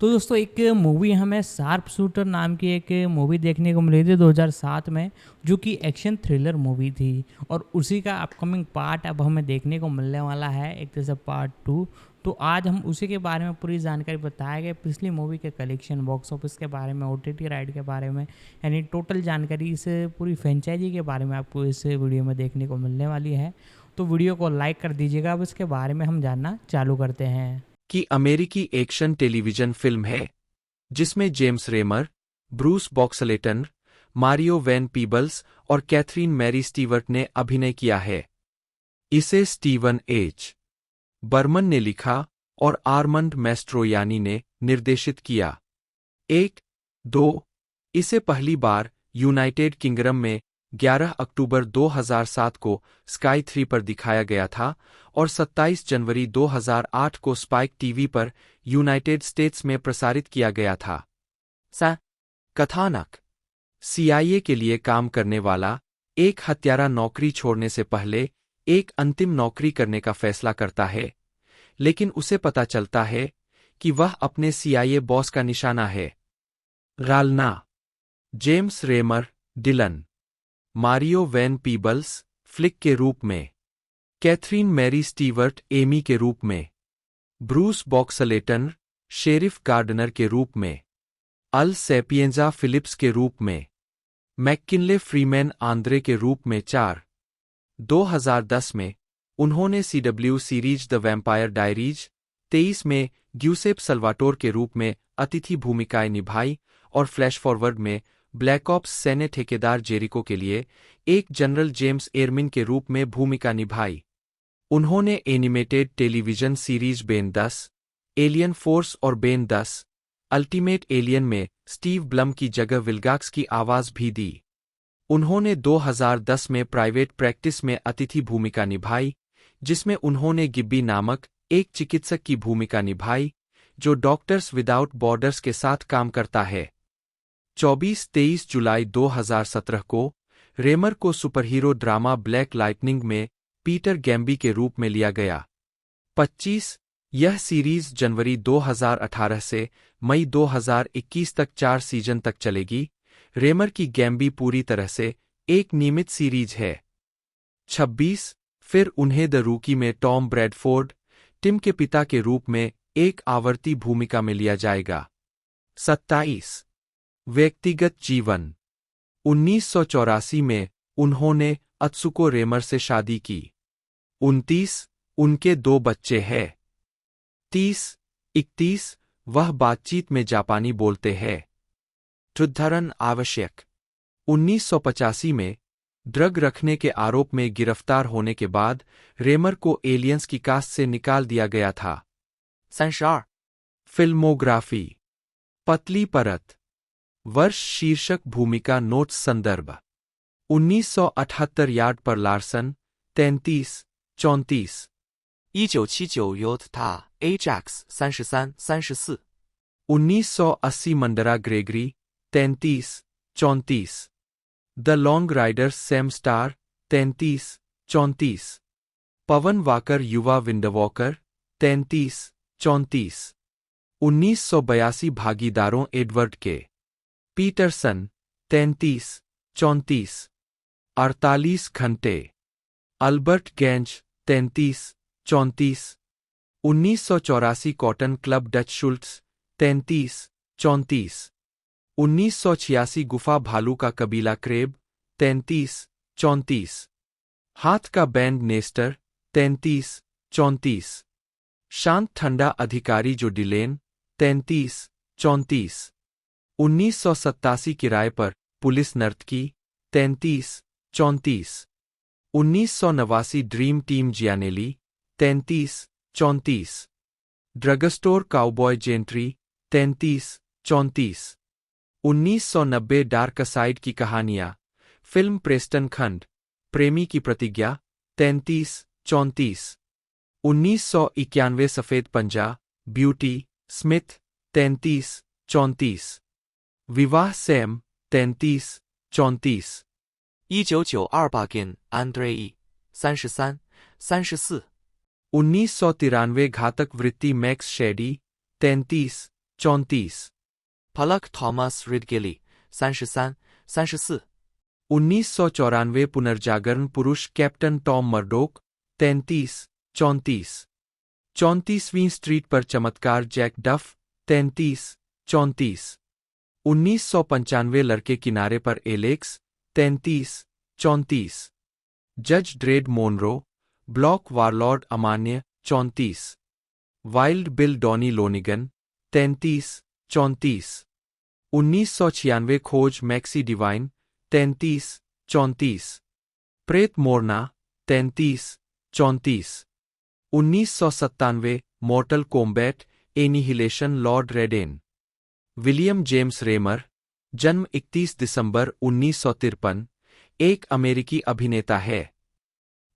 तो दोस्तों एक मूवी हमें शार्प शूटर नाम की एक मूवी देखने को मिली थी 2007 में, जो कि एक्शन थ्रिलर मूवी थी। और उसी का अपकमिंग पार्ट अब हमें देखने को मिलने वाला है, एक तरह से पार्ट 2। तो आज हम उसी के बारे में पूरी जानकारी बताया गया, पिछली मूवी के कलेक्शन, बॉक्स ऑफिस के बारे में, ओटीटी राइड के बारे में, यानी टोटल जानकारी इस पूरी फ्रेंचाइजी के बारे में आपको इस वीडियो में देखने को मिलने वाली है। तो वीडियो को लाइक कर दीजिएगा। अब इसके बारे में हम जानना चालू करते हैं। की अमेरिकी एक्शन टेलीविजन फिल्म है जिसमें James Remar, Bruce Boxleitner, Mario Van Peebles और कैथरीन मैरी स्टीवर्ट ने अभिनय किया है। इसे स्टीवन एच. बर्मन ने लिखा और आर्मंड मैस्ट्रोयानी ने निर्देशित किया। 1, 2 इसे पहली बार यूनाइटेड किंगडम में 11 अक्टूबर 2007 को स्काई 3 पर दिखाया गया था और 27 जनवरी 2008 को स्पाइक टीवी पर यूनाइटेड स्टेट्स में प्रसारित किया गया था। कथानक: सीआईए के लिए काम करने वाला एक हत्यारा नौकरी छोड़ने से पहले एक अंतिम नौकरी करने का फैसला करता है, लेकिन उसे पता चलता है कि वह अपने सीआईए बॉस का निशाना है। गालना: James Remar, Dillon; Mario Van Peebles, flick के रूप में; कैथरीन मैरी स्टीवर्ट, एमी के रूप में; ब्रूस बॉक्सलेटन, शेरिफ गार्डनर के रूप में; अल सैपिएंजा फिलिप्स के रूप में; मैककिनले फ्रीमैन, आंद्रे के रूप में। 2010 में उन्होंने CW series the vampire diaries 23 में ग्यूसेप सल्वाटोर के रूप में अतिथि भूमिकाएं निभाई और फ्लैश फॉरवर्ड में ब्लैक ऑप्स सैन्य ठेकेदार जेरिको के लिए एक जनरल जेम्स एयरमिन के रूप में भूमिका निभाई। उन्होंने animated television series Ben 10, alien force और बेन 10, अल्टीमेट एलियन में स्टीव ब्लम की जगह विल्गाक्स की आवाज भी दी। उन्होंने 2010 में प्राइवेट प्रैक्टिस में अतिथि भूमिका निभाई, जिसमें उन्होंने गिब्बी नामक एक चिकित्सक की भूमिका निभाई जो डॉक्टर्स विदाउट बॉर्डर्स के साथ काम करता है। 24-23 जुलाई 2017 को रेमर को सुपरहीरो ड्रामा ब्लैक लाइटनिंग में पीटर गैम्बी के रूप में लिया गया। 25 यह सीरीज जनवरी 2018 से मई 2021 तक 4 सीजन तक चलेगी। रेमर की गैम्बी पूरी तरह से एक नियमित सीरीज है। 26 फिर उन्हें द रूकी में टॉम ब्रैडफोर्ड, टिम के पिता के रूप में एक आवर्ती भूमिका में लिया जाएगा। 27 व्यक्तिगत जीवन: 1984 में उन्होंने अत्सुको रेमर से शादी की। 29 उनके 2 बच्चे हैं। 30-31 वह बातचीत में जापानी बोलते हैं। उद्धरण आवश्यक: 1985 में ड्रग रखने के आरोप में गिरफ्तार होने के बाद रेमर को एलियंस की कास्ट से निकाल दिया गया था। संसार फिल्मोग्राफी: पतली परत, वर्ष, शीर्षक, भूमिका, नोट्स, संदर्भ: 1978 यार्ड पर लार्सन, 33-34 1979由他 Ajax 33-34 1980 मंडरा Gregory, 33-34 the long Riders, Sam star, 33-34 Pawan walker, युवा विंडवॉकर, 33-34 1982 भागीदारों, एडवर्ड के. पीटरसन, 33-34 48 घंटे, Albert गैंज, 33-34 1984 cotton club, Dutch Schultz, 33-34 1986 गुफा भालू का कबीला, क्रेब, 33-34 हाथ का बैंड, नेस्टर, 33-34 शांत ठंडा अधिकारी, जो डिलेन, 33-34 1987 किराए पर पुलिस नर्तकी, 33-34 1989 dream team, Gianelli, 33-34 drugstore cowboy, Gentry, 33-34 1990 dark side की कहानियां, फिल्म, प्रेस्टन खंड, प्रेमी की प्रतिज्ञा, 33-34 1991 सफेद पंजा, ब्यूटी, स्मिथ, 33-34 विवाह, सैम, 33-34 1992 Bargain Andrei 33-34 1993 घातक वृत्ति, max shady, 33 34 Pollock Thomas Ridgely 33、34。 1994 पुनर्जागरण पुरुष कैप्टन टॉम मर्डोक 33 34 34वीं स्ट्रीट पर चमत्कार जैक डफ 33 34 1995 लड़के किनारे पर एलेक्स 33 34 जज ड्रेड मोनरो ब्लॉक वारलॉर्ड अमान्य 34 वाइल्ड बिल डॉनी लोनिगन 33 34 1996 खोज मैक्सी डिवाइन 33 34 प्रेत मोरना 33 34 1997 mortal kombat annihilation lord Rayden William James Remar जन्म 31 दिसंबर 1953 एक अमेरिकी अभिनेता है।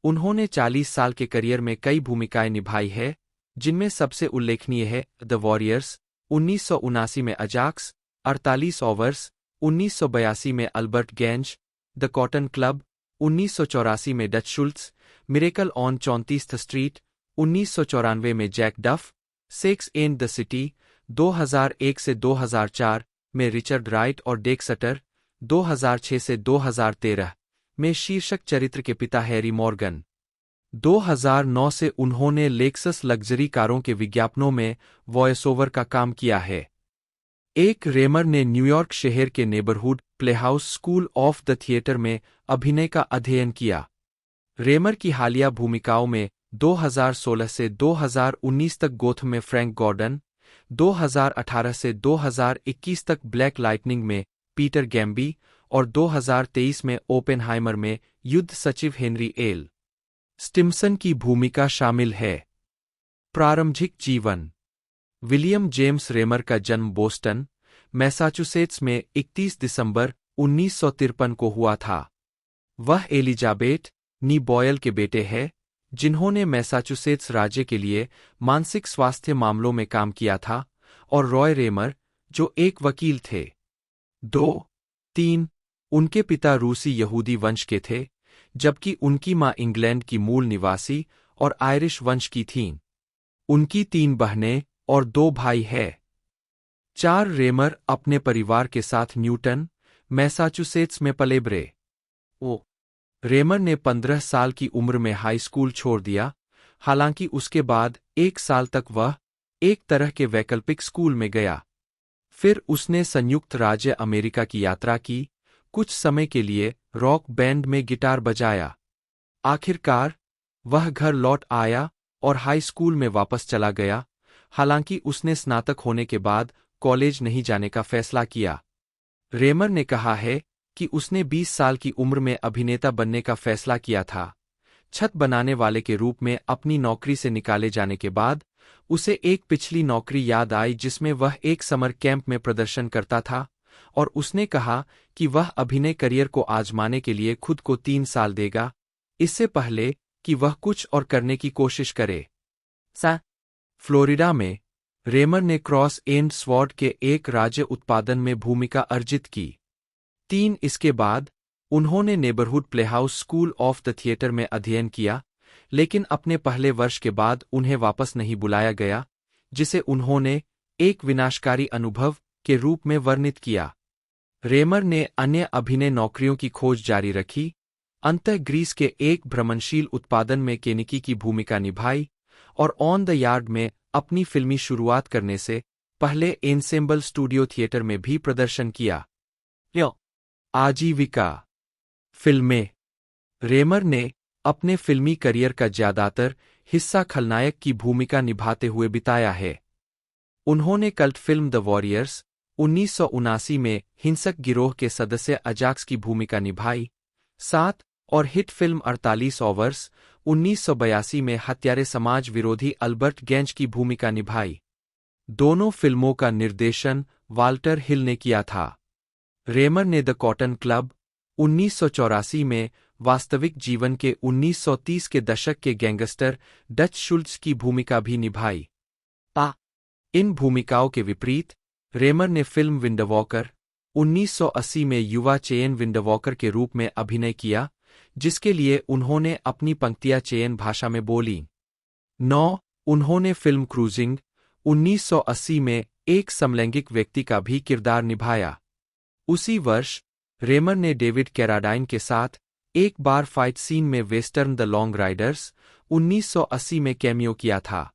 उन्होंने 40 साल के करियर में कई भूमिकाएं निभाई है, जिनमें सबसे उल्लेखनीय है द वॉरियर्स 1979 में अजाक्स 48 ओवर्स 1982 में Albert Ganz the cotton club 1984 में Dutch Schultz miracle on 34th street 1994 में जैक डफ सेक्स एंड द सिटी 2001 से 2004 में रिचर्ड राइट और डेक्सटर 2006 से 2013 में शीर्षक चरित्र के पिता हैरी मॉर्गन 2009 से उन्होंने लेक्सस लग्जरी कारों के विज्ञापनों में वॉइस ओवर का काम किया है। एक रेमर ने न्यूयॉर्क शहर के neighbourhood playhouse school of the theatre में अभिनय का अध्ययन किया। रेमर की हालिया भूमिकाओं में 2016 से 2019 तक गोथम में फ्रैंक गॉर्डन 2018 से 2021 तक ब्लैक लाइटनिंग में पीटर गैम्बी और 2023 में ओपेनहाइमर में युद्ध सचिव हेनरी एल स्टिम्सन की भूमिका शामिल है। प्रारंभिक जीवन विलियम जेम्स रेमर का जन्म बोस्टन, मैसाचुसेट्स में 31 दिसंबर 1953 को हुआ था। वह एलिजाबेथ नी बॉयल के बेटे हैं, जिन्होंने मैसाचुसेट्स राज्य के लिए मानसिक स्वास्थ्य मामलों में काम किया था, और रॉय रेमर, जो एक वकील थे। 2-3 उनके पिता रूसी यहूदी वंश के थे, जबकि उनकी मां इंग्लैंड की मूल निवासी और आयरिश वंश की थीं। उनकी 3 बहनें और 2 भाई हैं। 4 रेमर अपने परिवार के साथ न्यूटन, मैसाचुसेट्स में पले बड़े। रेमर ने 15 साल की उम्र में हाई स्कूल छोड़ दिया, हालांकि उसके बाद 1 साल तक वह एक तरह के वैकल्पिक स्कूल में गया। फिर उसने संयुक्त राज्य अमेरिका की यात्रा की, कुछ समय के लिए रॉक बैंड में गिटार बजाया। आखिरकार वह घर लौट आया और हाई स्कूल में वापस चला गया, हालांकि उसने स्नातक होने के बाद कॉलेज नहीं जाने का फैसला किया। रेमर ने कहा है कि उसने 20 साल की उम्र में अभिनेता बनने का फैसला किया था। छत बनाने वाले के रूप में अपनी नौकरी से निकाले जाने के बाद उसे एक पिछली नौकरी याद आई जिसमें वह एक समर कैंप में प्रदर्शन करता था, और उसने कहा कि वह अभिनय करियर को आजमाने के लिए खुद को 3 साल देगा, इससे पहले कि वह कुछ और करने की कोशिश करे। फ्लोरिडा में रेमर ने क्रॉस एंड स्वॉर्ड के एक राज्य उत्पादन में भूमिका अर्जित की। 3 इसके बाद उन्होंने neighbourhood playhouse school of the theatre में अध्ययन किया, लेकिन अपने पहले वर्ष के बाद उन्हें वापस नहीं बुलाया गया, जिसे उन्होंने एक विनाशकारी अनुभव के रूप में वर्णित किया। रेमर ने अन्य अभिनय नौकरियों की खोज जारी रखी, अंततः ग्रीस के एक भ्रमणशील उत्पादन में केनिकी की भूमिका निभाई, और ऑन द यार्ड में अपनी फिल्मी शुरुआत करने से पहले एनसेम्बल स्टूडियो थिएटर में भी प्रदर्शन किया। आजीविका फिल्में रेमर ने अपने फिल्मी करियर का ज्यादातर हिस्सा खलनायक की भूमिका निभाते हुए बिताया है। उन्होंने कल्ट फिल्म द वॉरियर्स 1979 में हिंसक गिरोह के सदस्य अजाक्स की भूमिका निभाई, 7 और हिट फिल्म 48 ओवर्स 1982 में हत्यारे समाज विरोधी अल्बर्ट गैंज की भूमिका निभाई। दोनों फिल्मों का निर्देशन वाल्टर हिल ने किया था। रेमर ने द कॉटन क्लब 1984 में वास्तविक जीवन के 1930 के दशक के गैंगस्टर डच शुल्ट्स की भूमिका भी निभाई। इन भूमिकाओं के विपरीत रेमर ने फिल्म विंडवॉकर 1980 में युवा चेयन विंडवॉकर के रूप में अभिनय किया, जिसके लिए उन्होंने अपनी पंक्तियां चेयन भाषा में बोली। 9 उन्होंने फिल्म क्रूजिंग 1980 में एक समलैंगिक व्यक्ति का भी किरदार निभाया। उसी वर्ष रेमर ने डेविड कैराडाइन के साथ एक बार फाइट सीन में वेस्टर्न द लॉन्ग राइडर्स 1980 में कैमियो किया था।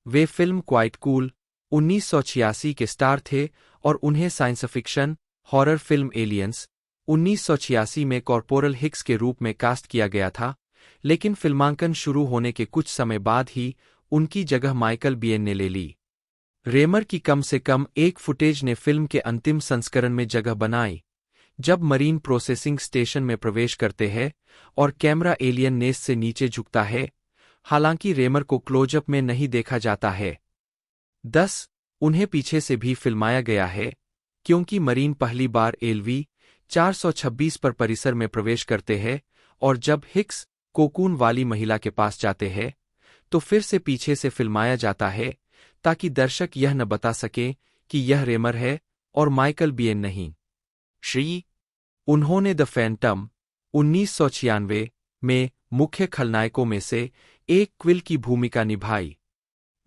वे फिल्म क्वाइट कूल 1986 के स्टार थे और उन्हें science fiction horror film aliens 1986 में कॉर्पोरल हिक्स के रूप में कास्ट किया गया था, लेकिन फिल्मांकन शुरू होने के कुछ समय बाद ही उनकी जगह माइकल बियन ने ले ली। रेमर की कम से कम एक फुटेज ने फिल्म के अंतिम संस्करण में जगह बनाई, जब मरीन प्रोसेसिंग स्टेशन में प्रवेश करते हैं और कैमरा एलियन नेस से नीचे झुकता है। हालांकि रेमर को क्लोजअप में नहीं देखा जाता है। 10 उन्हें पीछे से भी फिल्माया गया है, क्योंकि मरीन पहली बार एलवी 426 पर परिसर में प्रवेश करते हैं और जब हिक्स कोकून वाली महिला के पास जाते हैं तो फिर से पीछे से फिल्माया जाता है, ताकि दर्शक यह न बता सके कि यह रेमर है और माइकल बियन नहीं। 11. उन्होंने द फैंटम 1996 में मुख्य खलनायकों में से एक क्विल की भूमिका निभाई।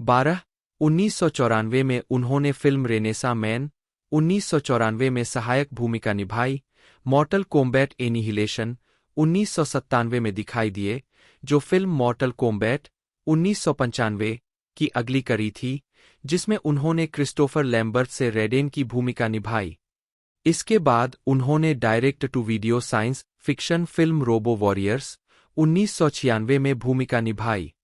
12 1994 में उन्होंने फिल्म रेनेसा मैन 1994 में सहायक भूमिका निभाई। मॉर्टल कॉम्बैट एनिहिलेशन 1997 में दिखाई दिए, जो फिल्म मॉर्टल कॉम्बैट 1995 की अगली कड़ी थी, जिसमें उन्होंने क्रिस्टोफर लैम्बर्ट से रेडेन की भूमिका निभाई। इसके बाद उन्होंने direct to video science fiction film Robo Warriors 1996 में भूमिका निभाई।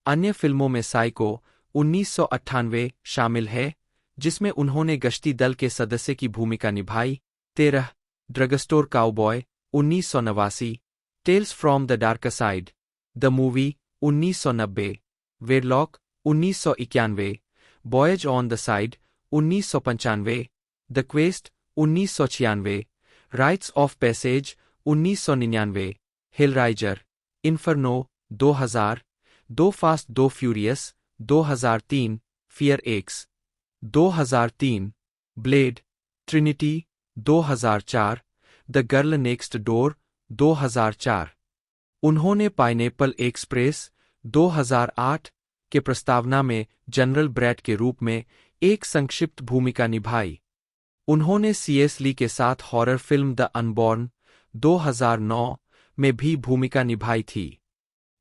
अन्य फिल्मों में साइको 1998 शामिल है, जिसमें उन्होंने गश्ती दल के सदस्य की भूमिका निभाई। 13 drugstore cowboy 1989, tales from the dark side the movie 1990, wedlock 1991, boys on the side 1995, the quest 1996, rites of passage 1999, Hellraiser, inferno 2000, दो फास्ट दो furious 2003, fear X 2003, blade, trinity 2004, the girl next door 2004। उन्होंने pineapple express 2008 के प्रस्तावना में general brat के रूप में एक संक्षिप्त भूमिका निभाई। उन्होंने सीएस ली के साथ हॉरर फिल्म द अनबॉर्न 2009 में भी भूमिका निभाई थी।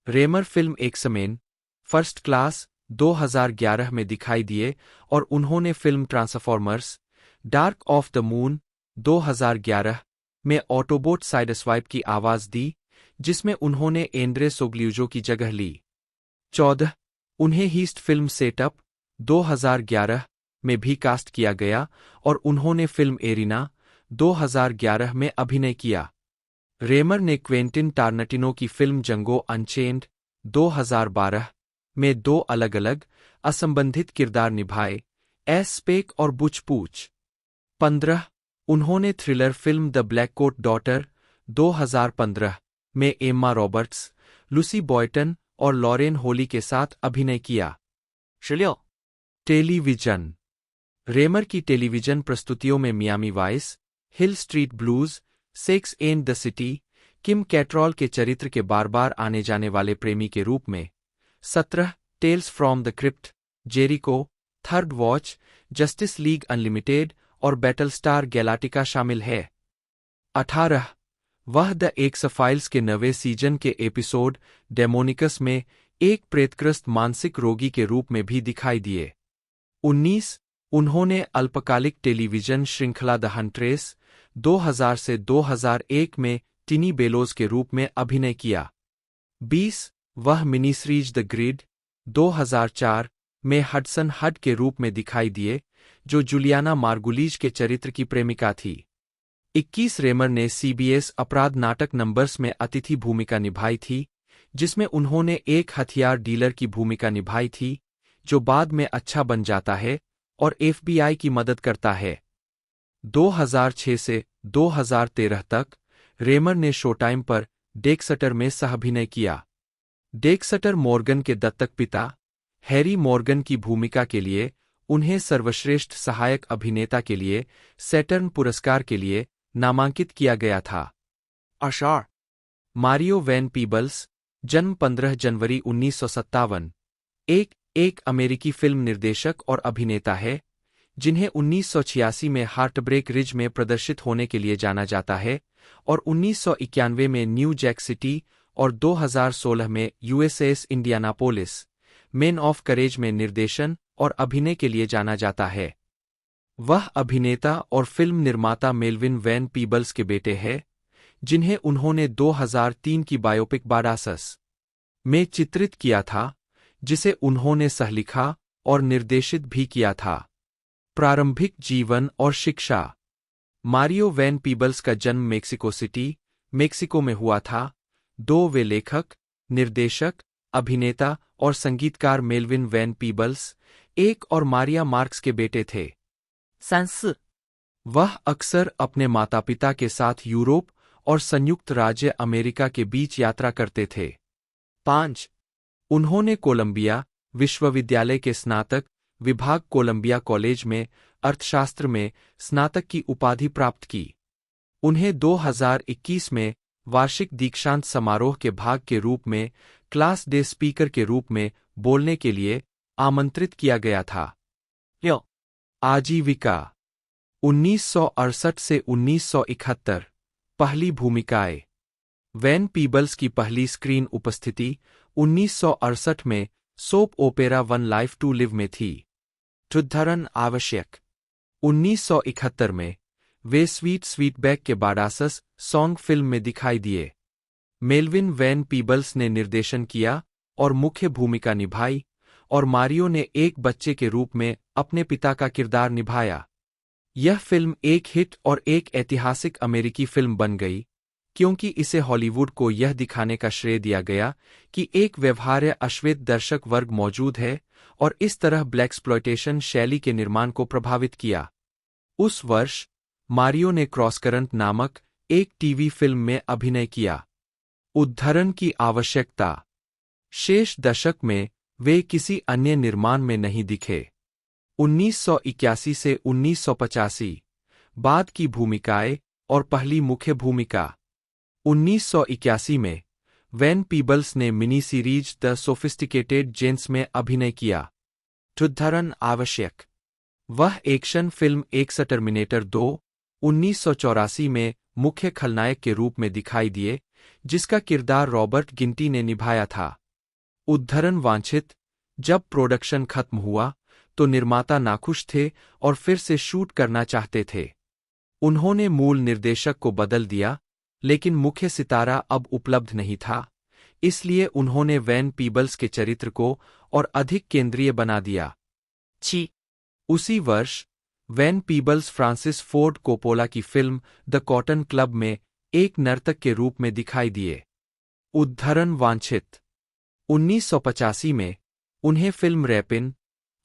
Remar film X Men first class 2011 में दिखाई दिए और उन्होंने film Transformers Dark of the Moon 2011 में ऑटोबोट साइडस्वाइप की आवाज दी, जिसमें उन्होंने एंड्रे सोग्ल्यूजो की जगह ली। 14 उन्हें हीस्ट फिल्म सेटअप 2011 में भी कास्ट किया गया और उन्होंने फिल्म एरिना 2011 में अभिनय किया। रेमर ने क्वेंटिन टारनटिनो की फिल्म जंगो अनचेन्ड 2012 में दो अलग-अलग असंबंधित किरदार निभाए, एस स्पेक और बुच पूछ। 15 उन्होंने thriller film The Black Coat Daughter 2015 में एम्मा रॉबर्ट्स, लूसी बॉयटन और लॉरेन होली के साथ अभिनय किया। 16. टेलीविजन रेमर की टेलीविजन प्रस्तुतियों में Miami vice, hill street blues, sex and the city, Kim Cattrall के चरित्र के बार-बार आने जाने वाले प्रेमी के रूप में। 17 Tales from the Crypt, Jericho, Third Watch, Justice League Unlimited और बैटलस्टार गैलाक्टिका शामिल है। 18 वह द एक्स फाइल्स के 9वें सीजन के एपिसोड डेमोनिकस में एक प्रेतग्रस्त मानसिक रोगी के रूप में भी दिखाई दिए। 19 उन्होंने अल्पकालिक टेलीविजन श्रृंखला द हंट्रेस 2000 से 2001 में टिनी बेलोज के रूप में अभिनय किया। 20 वह मिनी सीरीज द ग्रिड 2004 में हडसन हड के रूप में दिखाई दिए, जो जूलियाना मार्गुलीज के चरित्र की प्रेमिका थी। 21 रेमर ने सीबीएस अपराध नाटक नंबर्स में अतिथि भूमिका निभाई थी, जिसमें उन्होंने एक हथियार डीलर की भूमिका निभाई थी, जो बाद में अच्छा बन जाता है और एफबीआई की मदद करता है। 2006 से 2013 तक रेमर ने शोटाइम पर डेक्सटर में सहअभिनय किया। डेक्सटर मॉर्गन के दत्तक पिता हैरी मॉर्गन की भूमिका के लिए उन्हें सर्वश्रेष्ठ सहायक अभिनेता के लिए सैटर्न पुरस्कार के लिए नामांकित किया गया था। 22. मारियो वैन पीबल्स, जन्म 15 जनवरी 1957, एक अमेरिकी फिल्म निर्देशक और अभिनेता है, जिन्हें 1986 में हार्टब्रेक रिज में प्रदर्शित होने के लिए जाना जाता है और 1991 में न्यू जैक सिटी और 2016 में USS Indianapolis main of courage में निर्देशन और अभिनय के लिए जाना जाता है। वह अभिनेता और फिल्म निर्माता मेल्विन वैन पीबल्स के बेटे हैं, जिन्हें उन्होंने 2003 की बायोपिक बाडासस में चित्रित किया था, जिसे उन्होंने सहलिखा और निर्देशित भी किया था। प्रारंभिक जीवन और शिक्षा। मारियो वैन पीबल्स का जन्म मेक्सिको सिटी, मेक्सिको में हुआ था। वे लेखक, निर्देशक, अभिनेता और संगीतकार मेल्विन वैन पीबल्स एक और मारिया मार्क्स के बेटे थे। 34. वह अक्सर अपने माता-पिता के साथ यूरोप और संयुक्त राज्य अमेरिका के बीच यात्रा करते थे। 5. उन्होंने कोलंबिया विश्वविद्यालय के स्नातक विभाग कोलंबिया कॉलेज में अर्थशास्त्र में स्नातक की उपाधि प्राप्त की। उन्हें 2021 में वार्षिक दीक्षांत समारोह के भाग के रूप में क्लास डे स्पीकर के रूप में बोलने के लिए आमंत्रित किया गया था। 6. आजीविका। 1968 से 1971 पहली भूमिकाएं। वैन पीबल्स की पहली स्क्रीन उपस्थिति 1968 में soap opera One Life to Live में थी। उद्धरण आवश्यक। 1971 में वे स्वीट स्वीटबैक के बाडासस सॉन्ग फिल्म में दिखाई दिए। मेल्विन वैन पीबल्स ने निर्देशन किया और मुख्य भूमिका निभाई, और मारियो ने एक बच्चे के रूप में अपने पिता का किरदार निभाया। यह फिल्म एक हिट और एक ऐतिहासिक अमेरिकी फिल्म बन गई, क्योंकि इसे हॉलीवुड को यह दिखाने का श्रेय दिया गया कि एक व्यवहार्य अश्वेत दर्शक वर्ग मौजूद है, और इस तरह ब्लैक्सप्लॉयटेशन शैली के निर्माण को प्रभावित किया। उस वर्ष मारियो ने क्रॉसकरंट नामक एक टीवी फिल्म में अभिनय किया। उद्धरण की आवश्यकता। शेष दशक में वे किसी अन्य निर्माण में नहीं दिखे। 1981 से 1985 बाद की भूमिकाएं और पहली मुख्य भूमिका। 1981 में वैन पीबल्स ने mini series the sophisticated gents में अभिनय किया। उद्धरण आवश्यक। वह एक्शन फिल्म एक्सटर्मिनेटर 2 1984 में मुख्य खलनायक के रूप में दिखाई दिए, जिसका किरदार रॉबर्ट गिंटी ने निभाया था। उद्धरण वांछित। जब प्रोडक्शन खत्म हुआ तो निर्माता नाखुश थे और फिर से शूट करना चाहते थे। उन्होंने मूल निर्देशक को बदल दिया, लेकिन मुख्य सितारा अब उपलब्ध नहीं था, इसलिए उन्होंने वैन पीबल्स के चरित्र को और अधिक केंद्रीय बना दिया। 7. उसी वर्ष Van Peebles Francis Ford Coppola की फिल्म द कॉटन क्लब में एक नर्तक के रूप में दिखाई दिए। उद्धरण वांछित। 1985 में उन्हें फिल्म रैपिन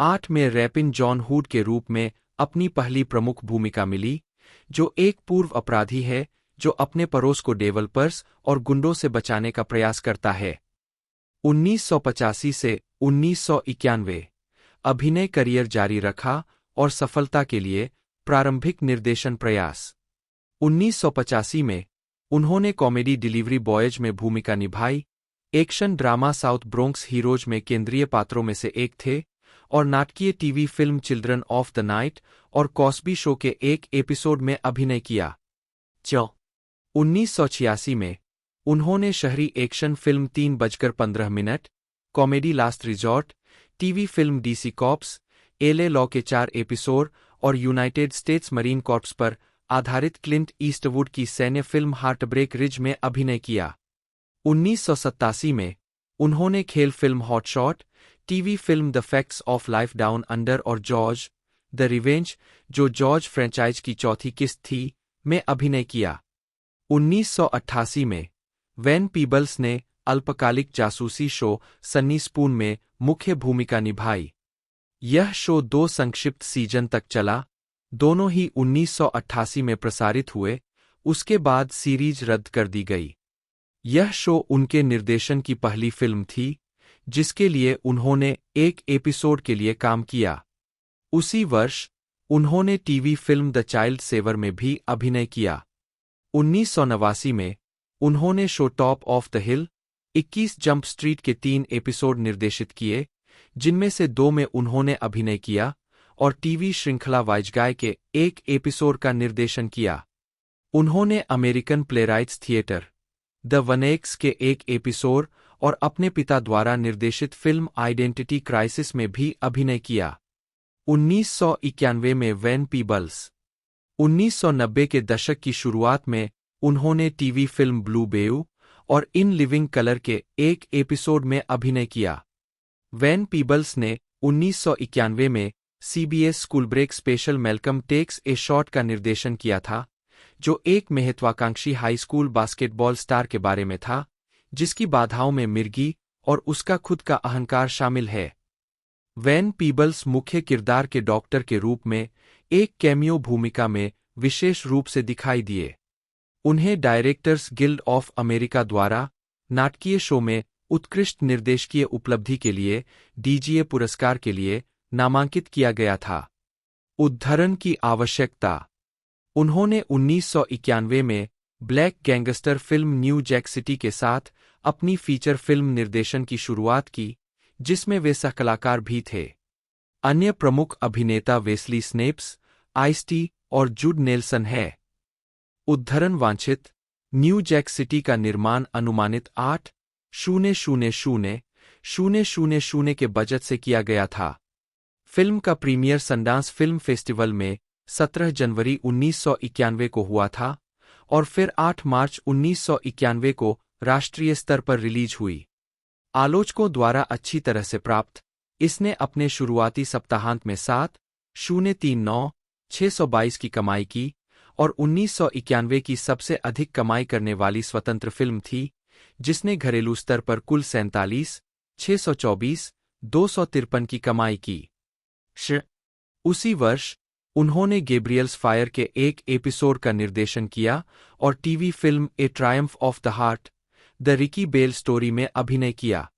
8 में रैपिन जॉन हुड के रूप में अपनी पहली प्रमुख भूमिका मिली, जो एक पूर्व अपराधी है जो अपने पड़ोस को डेवलपर्स और गुंडों से बचाने का प्रयास करता है। 1985 से 1991 अभिनय करियर जारी रखा और सफलता के लिए प्रारंभिक निर्देशन प्रयास। 1985 में उन्होंने कॉमेडी डिलीवरी बॉयज में भूमिका निभाई, action drama south Bronx heroes में केंद्रीय पात्रों में से एक थे, और नाटकीय TV film children of the night और कॉस्बी शो के एक एपिसोड में अभिनय किया। 9. 1986 में उन्होंने शहरी action film 3:15, comedy Last Resort, TV film DC Cops, LA Law के 4 एपिसोड और यूनाइटेड स्टेट्स मरीन कॉर्प्स पर आधारित क्लिंट ईस्टवुड की सैन्य फिल्म हार्टब्रेक रिज में अभिनय किया। 1987 में उन्होंने खेल film hotshot, TV film the facts of life down under और जॉर्ज द रिवेंज, जो जॉर्ज फ्रेंचाइज की चौथी किस्त थी, में अभिनय किया। 1988 में वैन पीबल्स ने अल्पकालिक जासूसी शो सन्नी स्पून में मुख्य भूमिका निभाई। यह शो 2 संक्षिप्त सीजन तक चला, दोनों ही 1988 में प्रसारित हुए, उसके बाद सीरीज रद्द कर दी गई। यह शो उनके निर्देशन की पहली फिल्म थी, जिसके लिए उन्होंने एक एपिसोड के लिए काम किया। उसी वर्ष उन्होंने TV film The Child Saver में भी अभिनय किया। 1989 में उन्होंने show Top of the Hill 21 Jump Street के 3 एपिसोड निर्देशित किए, जिनमें से 2 में उन्होंने अभिनय किया और टीवी श्रृंखला वाइजगाय के एक एपिसोड का निर्देशन किया। उन्होंने अमेरिकन प्लेराइट्स थिएटर द वनेक्स के एक एपिसोड और अपने पिता द्वारा निर्देशित फिल्म आइडेंटिटी क्राइसिस में भी अभिनय किया। 1991 में वैन पीबल्स। 1990 के दशक की शुरुआत में उन्होंने टीवी फिल्म ब्लू बेयू और इन लिविंग कलर के एक एपिसोड में अभिनय किया। वैन पीबल्स ने 1991 में CBS school break special Malcolm takes a shot का निर्देशन किया था, जो एक महत्वाकांक्षी हाई स्कूल बास्केटबॉल स्टार के बारे में था, जिसकी बाधाओं में मिर्गी और उसका खुद का अहंकार शामिल है। वैन पीबल्स मुख्य किरदार के डॉक्टर के रूप में एक कैमियो भूमिका में विशेष रूप से दिखाई दिए। उन्हें डायरेक्टर्स गिल्ड ऑफ अमेरिका द्वारा नाटकीय शो में उत्कृष्ट निर्देशकीय उपलब्धि के लिए डीजीए पुरस्कार के लिए नामांकित किया गया था। उद्धरण की आवश्यकता। उन्होंने 1991 में black gangster film New Jack City के साथ अपनी फीचर फिल्म निर्देशन की शुरुआत की, जिसमें वे सहकलाकार भी थे। अन्य प्रमुख अभिनेता वेस्ली स्नेप्स, आइस-टी और जुड नेल्सन है। उद्धरण वांछित। न्यू जैक सिटी का निर्माण अनुमानित 8,000,000 के बजट से किया गया था। फिल्म का प्रीमियर सनडांस फिल्म फेस्टिवल में 17 जनवरी 1991 को हुआ था और फिर 8 मार्च 1991 को राष्ट्रीय स्तर पर रिलीज हुई। आलोचकों द्वारा अच्छी तरह से प्राप्त, इसने अपने शुरुआती सप्ताहांत में 7,039,622 की कमाई की और 1991 की सबसे अधिक कमाई करने वाली स्वतंत्र फिल्म थी, जिसने घरेलू स्तर पर कुल 47,624,253 की कमाई की। उसी वर्ष उन्होंने गैब्रियल्स फायर के एक एपिसोड का निर्देशन किया और TV film A Triumph of the Heart The Ricky Bell Story में अभिनय किया।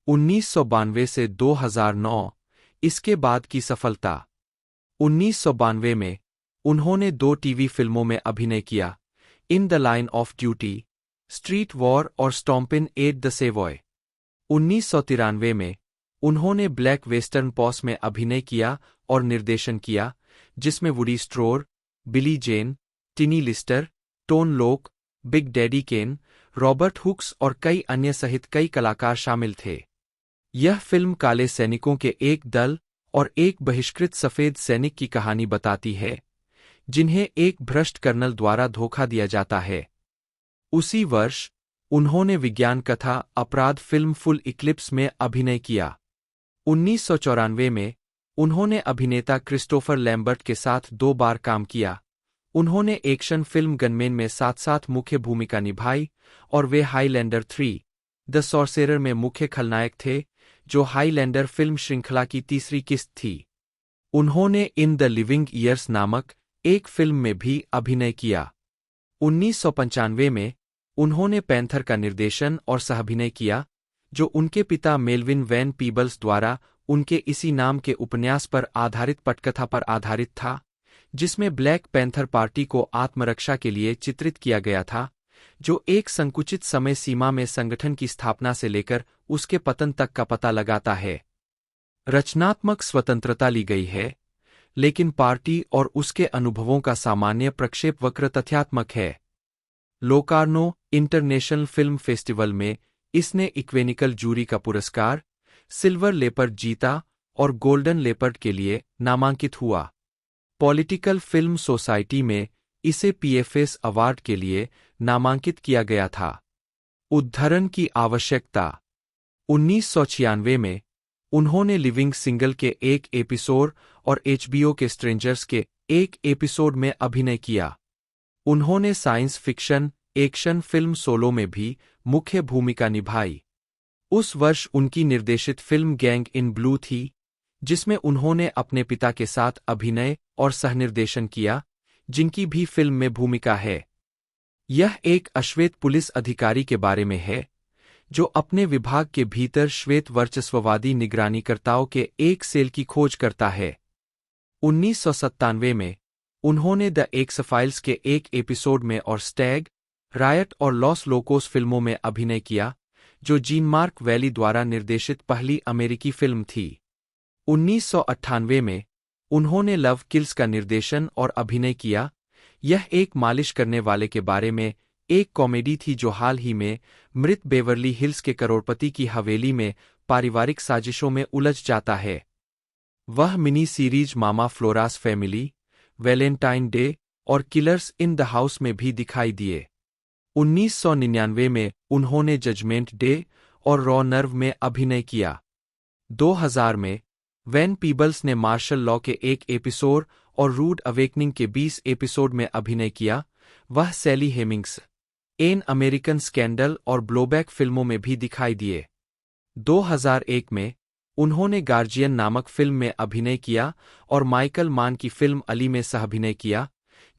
1992 से 2009 इसके बाद की सफलता। 1992 में उन्होंने 2 टीवी फिल्मों में अभिनय किया, इन the line of duty, street war और स्टॉम्पिन एट द सेवॉय। 1993 में उन्होंने ब्लैक वेस्टर्न पॉस में अभिनय किया और निर्देशन किया, जिसमें वुडी स्ट्रोर, बिली जेन, टिनी लिस्टर, टोन लोक, बिग डैडी केन, रॉबर्ट हुक्स और कई अन्य सहित कई कलाकार शामिल थे। यह फिल्म काले सैनिकों के एक दल और एक बहिष्कृत सफेद सैनिक की कहानी बताती है, जिन्हें एक भ्रष्ट कर्नल द्वारा धोखा दिया जाता है। उसी वर्ष उन्होंने विज्ञान कथा अपराध फिल्म फुल इक्लिप्स में अभिनय किया। 1994 में उन्होंने अभिनेता क्रिस्टोफर लैम्बर्ट के साथ 2 बार काम किया। उन्होंने एक्शन फिल्म गनमैन में साथ-साथ मुख्य भूमिका निभाई और वे हाईलैंडर 3 द सॉर्सेरर में मुख्य खलनायक थे, जो हाईलैंडर फिल्म श्रृंखला की तीसरी किस्त थी। उन्होंने इन द लिविंग ईयर्स नामक एक फिल्म में भी अभिनय किया। 1995 में उन्होंने पैंथर का निर्देशन और सहाभिनय किया, जो उनके पिता मेलविन वैन पीबल्स द्वारा उनके इसी नाम के उपन्यास पर आधारित पटकथा पर आधारित था, जिसमें ब्लैक पैंथर पार्टी को आत्मरक्षा के लिए चित्रित किया गया था, जो एक संकुचित समय सीमा में संगठन की स्थापना से लेकर उसके पतन तक का पता लगाता है। रचनात्मक स्वतंत्रता ली गई है, लेकिन पार्टी और उसके अनुभवों का सामान्य प्रक्षेप वक्र तथ्यात्मक है। लोकार्नो इंटरनेशनल फिल्म फेस्टिवल में इसने इक्वेनिकल जूरी का पुरस्कार, सिल्वर लेपर्ड जीता और गोल्डन लेपर्ड के लिए नामांकित हुआ। पॉलिटिकल फिल्म सोसाइटी में इसे पीएफएस अवार्ड के लिए नामांकित किया गया था। उद्धरण की आवश्यकता। 1996 में उन्होंने लिविंग सिंगल के एक एपिसोड और एचबीओ के स्ट्रेंजर्स के एक एपिसोड में अभिनय किया। उन्होंने science fiction action film solo में भी मुख्य भूमिका निभाई। उस वर्ष उनकी निर्देशित फिल्म गैंग इन ब्लू थी, जिसमें उन्होंने अपने पिता के साथ अभिनय और सहनिर्देशन किया, जिनकी भी फिल्म में भूमिका है। यह एक अश्वेत पुलिस अधिकारी के बारे में है, जो अपने विभाग के भीतर श्वेत वर्चस्ववादी निगरानीकर्ताओं के एक सेल की खोज करता है। 1997 में उन्होंने द एक्स-फाइल्स के एक एपिसोड में और स्टैग, रायट और लॉस लोकोस फिल्मों में अभिनय किया, जो जीन मार्क वैली द्वारा निर्देशित पहली अमेरिकी फिल्म थी। 1998 में उन्होंने लव किल्स का निर्देशन और अभिनय किया। यह एक मालिश करने वाले के बारे में एक कॉमेडी थी जो हाल ही में मृत बेवर्ली हिल्स के करोड़पति की हवेली में पारिवारिक साजिशों में उलझ जाता है। वह मिनी सीरीज मामा फ्लोरास फैमिली, वैलेंटाइन डे और किलर्स इन द हाउस में भी दिखाई दिए। 1999 में उन्होंने जजमेंट डे और रॉ नर्व में अभिनय किया। 2000 में वैन पीबल्स ने मार्शल लॉ के एक एपिसोड और रूड अवेकनिंग के 20 एपिसोड में अभिनय किया। वह सैली हेमिंग्स, एन अमेरिकन स्कैंडल और ब्लोबैक फिल्मों में भी दिखाई दिए। 2001 में उन्होंने गार्जियन नामक फिल्म में अभिनय किया और माइकल मान की फिल्म अली में सहअभिनय किया,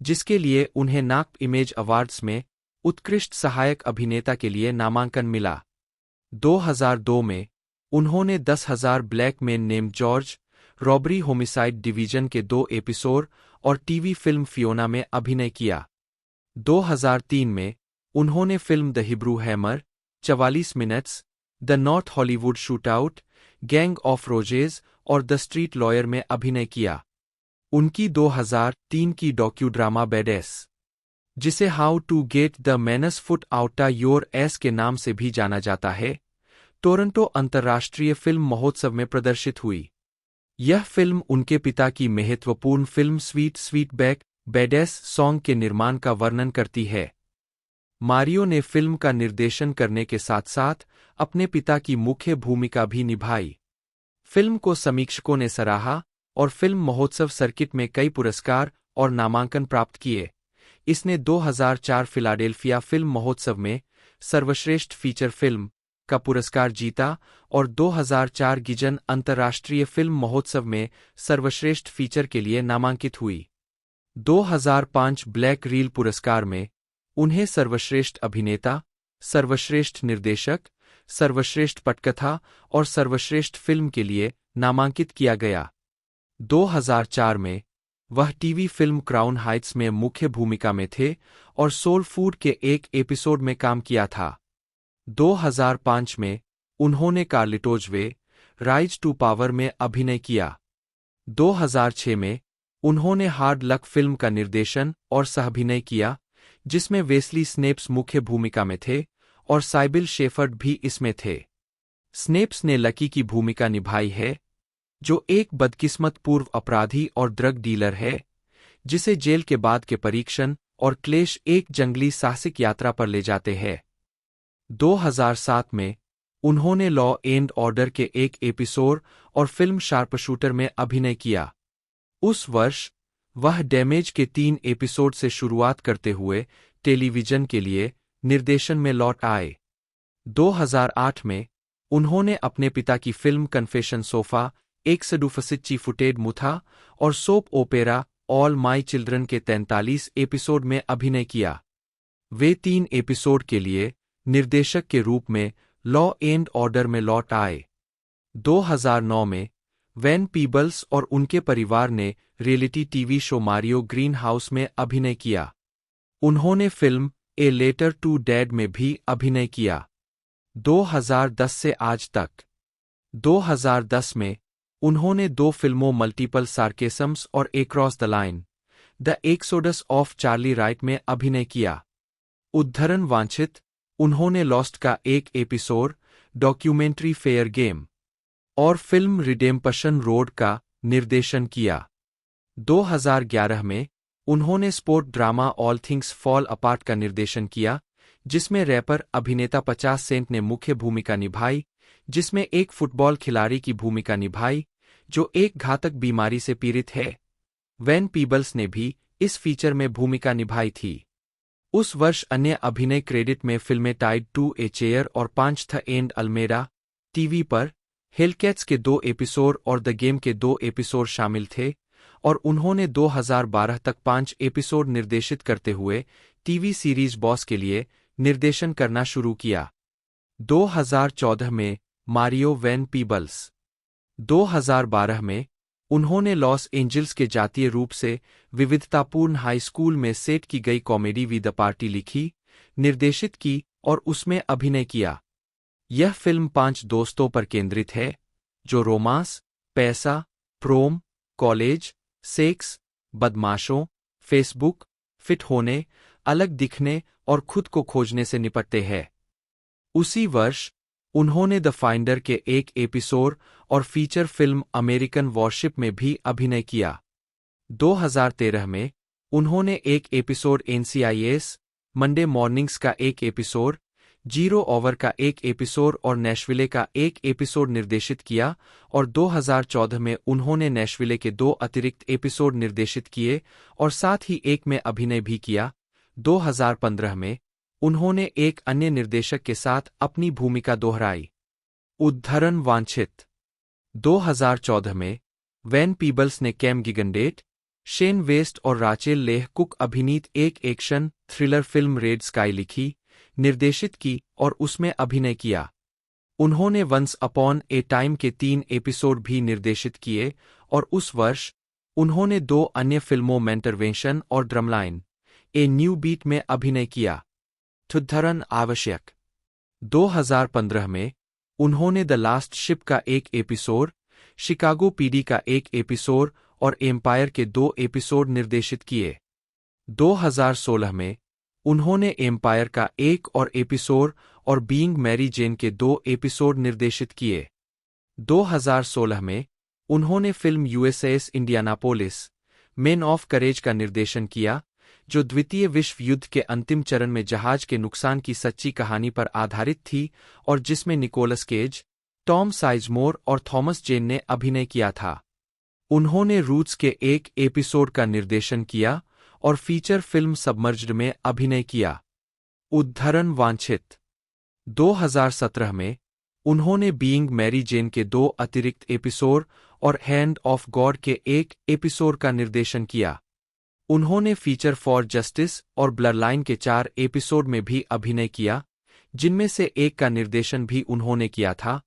जिसके लिए उन्हें नाक इमेज अवार्ड्स में उत्कृष्ट सहायक अभिनेता के लिए नामांकन मिला। 2002 में उन्होंने 10,000 black main name George, robbery homicide division के 2 एपिसोड और टीवी फिल्म फियोना में अभिनय किया। 2003 में उन्होंने film The Hebrew Hammer, 44 Minutes, The North Hollywood Shootout, Gang of Roses और द स्ट्रीट लॉयर में अभिनय किया। उनकी 2003 की डॉक्यूड्रामा बेडेस, जिसे How to Get the Man's Foot Outta Your Ass के नाम से भी जाना जाता है, टोरंटो अंतर्राष्ट्रीय फिल्म महोत्सव में प्रदर्शित हुई। यह फिल्म उनके पिता की महत्वपूर्ण film sweet sweetback baadasssss song के निर्माण का वर्णन करती है। मारियो ने फिल्म का निर्देशन करने के साथ साथ अपने पिता की मुख्य भूमिका भी निभाई। फिल्म को समीक्षकों ने सराहा और फिल्म महोत्सव सर्किट में कई पुरस्कार और नामांकन प्राप्त किए। इसने 2004 फिलाडेल्फिया फिल्म महोत्सव में सर्वश्रेष्ठ फीचर फिल्म का पुरस्कार जीता और 2004 गिजन अंतर्राष्ट्रीय फिल्म महोत्सव में सर्वश्रेष्ठ फीचर के लिए नामांकित हुई। 2005 ब्लैक रील पुरस्कार में उन्हें सर्वश्रेष्ठ अभिनेता, सर्वश्रेष्ठ निर्देशक, सर्वश्रेष्ठ पटकथा और सर्वश्रेष्ठ फिल्म के लिए नामांकित किया गया। 2004 में वह टीवी फिल्म क्राउन हाइट्स में मुख्य भूमिका में थे और सोल फूड के एक एपिसोड में काम किया था। 2005 में उन्होंने कार्लिटोज वे, राइज टू पावर में अभिनय किया। 2006 में उन्होंने हार्ड लक फिल्म का निर्देशन और सहअभिनय किया, जिसमें वेस्ली स्नेप्स मुख्य भूमिका में थे और साइबिल शेफर्ड भी इसमें थे। स्नेप्स ने लकी की भूमिका निभाई है, जो एक बदकिस्मत पूर्व अपराधी और ड्रग डीलर है, जिसे जेल के बाद के परीक्षण और क्लेश एक जंगली साहसिक यात्रा पर ले जाते हैं। 2007 में उन्होंने लॉ एंड ऑर्डर के एक एपिसोड और फिल्म शार्पशूटर में अभिनय किया। उस वर्ष वह डैमेज के 3 एपिसोड से शुरुआत करते हुए टेलीविजन के लिए निर्देशन में लौट आए। 2008 में उन्होंने अपने पिता की फिल्म कन्फेशन सोफा, एक सडुफसिच्ची फुटेड मुथा और soap opera all my children के 43 एपिसोड में अभिनय किया। वे 3 एपिसोड के लिए निर्देशक के रूप में लॉ एंड ऑर्डर में लौट आए। 2009 में वैन पीबल्स और उनके परिवार ने reality TV show Mario Green House में अभिनय किया। उन्होंने film A Letter to Dad में भी अभिनय किया। 2010 से आज तक 2010 में उन्होंने 2 फिल्मों मल्टीपल सार्केसम्स और across the line, the exodus of Charlie right में अभिनय किया। उद्धरण वांछित उन्होंने लॉस्ट का एक एपिसोड, डॉक्यूमेंट्री फेयर गेम और फिल्म रिडेम्पशन रोड का निर्देशन किया। 2011 में उन्होंने sport drama all things fall apart का निर्देशन किया, जिसमें रैपर अभिनेता 50 सेंट ने मुख्य भूमिका निभाई, जिसमें एक फुटबॉल खिलाड़ी की भूमिका निभाई जो एक घातक बीमारी से पीड़ित है। वैन पीबल्स ने भी इस फीचर में भूमिका निभाई थी। उस वर्ष अन्य अभिनय क्रेडिट में फिल्में टाइड टू ए चेयर और 5 थ एंड अल्मेडा, टीवी पर हेलकैट्स के 2 एपिसोड और द गेम के 2 एपिसोड शामिल थे और उन्होंने 2012 तक 5 एपिसोड निर्देशित करते हुए टीवी सीरीज बॉस के लिए निर्देशन करना शुरू किया। 2014 में मारियो वैन पीबल्स। 2012 में उन्होंने लॉस एंजल्स के जातीय रूप से विविधतापूर्ण हाई स्कूल में सेट की गई कॉमेडी वी द पार्टी लिखी, निर्देशित की और उसमें अभिनय किया। यह फिल्म 5 दोस्तों पर केंद्रित है, जो रोमांस, पैसा, प्रोम, कॉलेज सेक्स, बदमाशों, फेसबुक, फिट होने, अलग दिखने और खुद को खोजने से निपटते हैं। उसी वर्ष उन्होंने द फाइंडर के एक एपिसोड और फीचर फिल्म अमेरिकन वॉरशिप में भी अभिनय किया। 2013 में उन्होंने एक एपिसोड NCIS, मंडे मॉर्निंग्स का एक एपिसोड, जीरो ओवर का एक एपिसोड और नेशविले का एक एपिसोड निर्देशित किया और 2014 में उन्होंने नेशविले के 2 अतिरिक्त एपिसोड निर्देशित किए और साथ ही एक में अभिनय भी किया। 2015 में उन्होंने एक अन्य निर्देशक के साथ अपनी भूमिका दोहराई। उद्धरण वांछित 2014 में वैन पीबल्स ने कैम गिगनडेट, शेन वेस्ट और राचेल लेह कुक अभिनीत एक action thriller film red sky लिखी, निर्देशित की और उसमें अभिनय किया। उन्होंने वंस अपॉन ए टाइम के 3 एपिसोड भी निर्देशित किए और उस वर्ष उन्होंने 2 अन्य फिल्मों मेंटरवेंशन और ड्रमलाइन ए न्यू बीट में अभिनय किया। उद्धरण आवश्यक 2015 में उन्होंने द लास्ट शिप का एक एपिसोड, शिकागो पीडी का एक एपिसोड और एम्पायर के 2 एपिसोड निर्देशित किए। 2016 में उन्होंने एम्पायर का एक और एपिसोड और बीइंग मैरी जेन के 2 एपिसोड निर्देशित किए। 2016 में उन्होंने film USS Indianapolis, main of courage का निर्देशन किया, जो द्वितीय विश्व युद्ध के अंतिम चरण में जहाज के नुकसान की सच्ची कहानी पर आधारित थी और जिसमें निकोलस केज, टॉम साइजमोर और थॉमस जेन ने अभिनय किया था। उन्होंने रूट्स के एक एपिसोड का निर्देशन किया और फीचर फिल्म सबमर्ज्ड में अभिनय किया। उद्धरण वांछित 2017 में उन्होंने बीइंग मैरी जेन के 2 अतिरिक्त एपिसोड और हैंड ऑफ गॉड के एक एपिसोड का निर्देशन किया। उन्होंने फीचर फॉर जस्टिस और ब्लडलाइन के 4 एपिसोड में भी अभिनय किया, जिनमें से एक का निर्देशन भी उन्होंने किया था,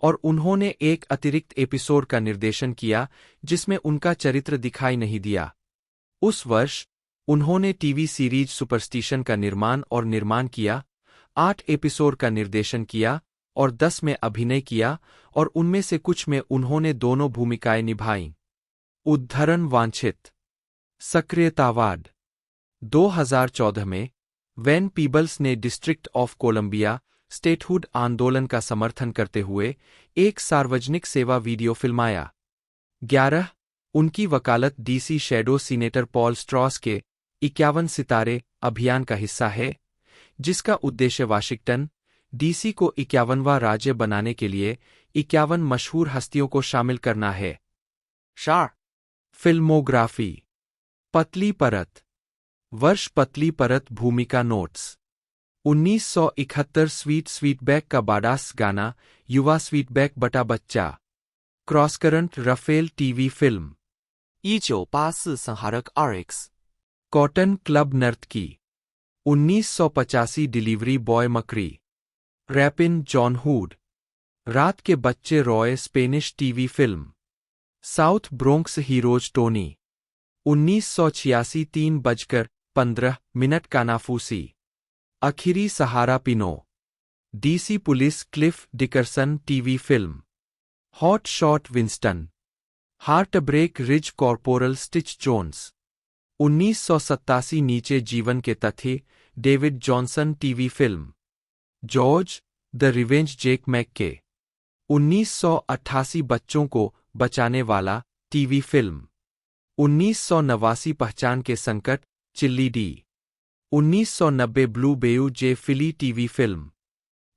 और उन्होंने एक अतिरिक्त एपिसोड का निर्देशन किया जिसमें उनका चरित्र दिखाई नहीं दिया। उस वर्ष उन्होंने टीवी सीरीज सुपरस्टिशन का निर्माण किया, 8 एपिसोड का निर्देशन किया और 10 में अभिनय किया और उनमें से कुछ में उन्होंने दोनों भूमिकाएं निभाईं। उद्धरण वांछित सक्रियतावाद 2014 में वैन पीबल्स ने डिस्ट्रिक्ट ऑफ कोलंबिया स्टेटहुड आंदोलन का समर्थन करते हुए एक सार्वजनिक सेवा वीडियो फिल्माया। 11 उनकी वकालत DC shadow senator Paul Strauss के 51 सितारे अभियान का हिस्सा है, जिसका उद्देश्य वाशिंगटन DC को 51वां राज्य बनाने के लिए 51 मशहूर हस्तियों को शामिल करना है।12 फिल्मोग्राफी पतली परत वर्ष पतली परत भूमिका नोट्स 1971 स्वीटबैक का बाडास गाना युवा स्वीटबैक बटा बच्चा क्रॉसकरंट रफेल टीवी फिल्म 1984 संहारक RX कॉटन क्लब नर्तकी 1985 डिलीवरी बॉय मकरी रैपिन जॉन हुड रात के बच्चे Roy Spanish TV film south Bronx heroes Tony 1986 3:15 कानाफूसी आखिरी सहारा Pino DC police Cliff Dickerson TV film hot shot Winston heartbreak ridge corporal Stitch Jones 1987 नीचे जीवन के तथ्य David Johnson TV film George the revenge Jake McKay 1988 बच्चों को बचाने वाला टीवी फिल्म 1989 पहचान के संकट Chilli D 1990 blue bayou J Philly TV film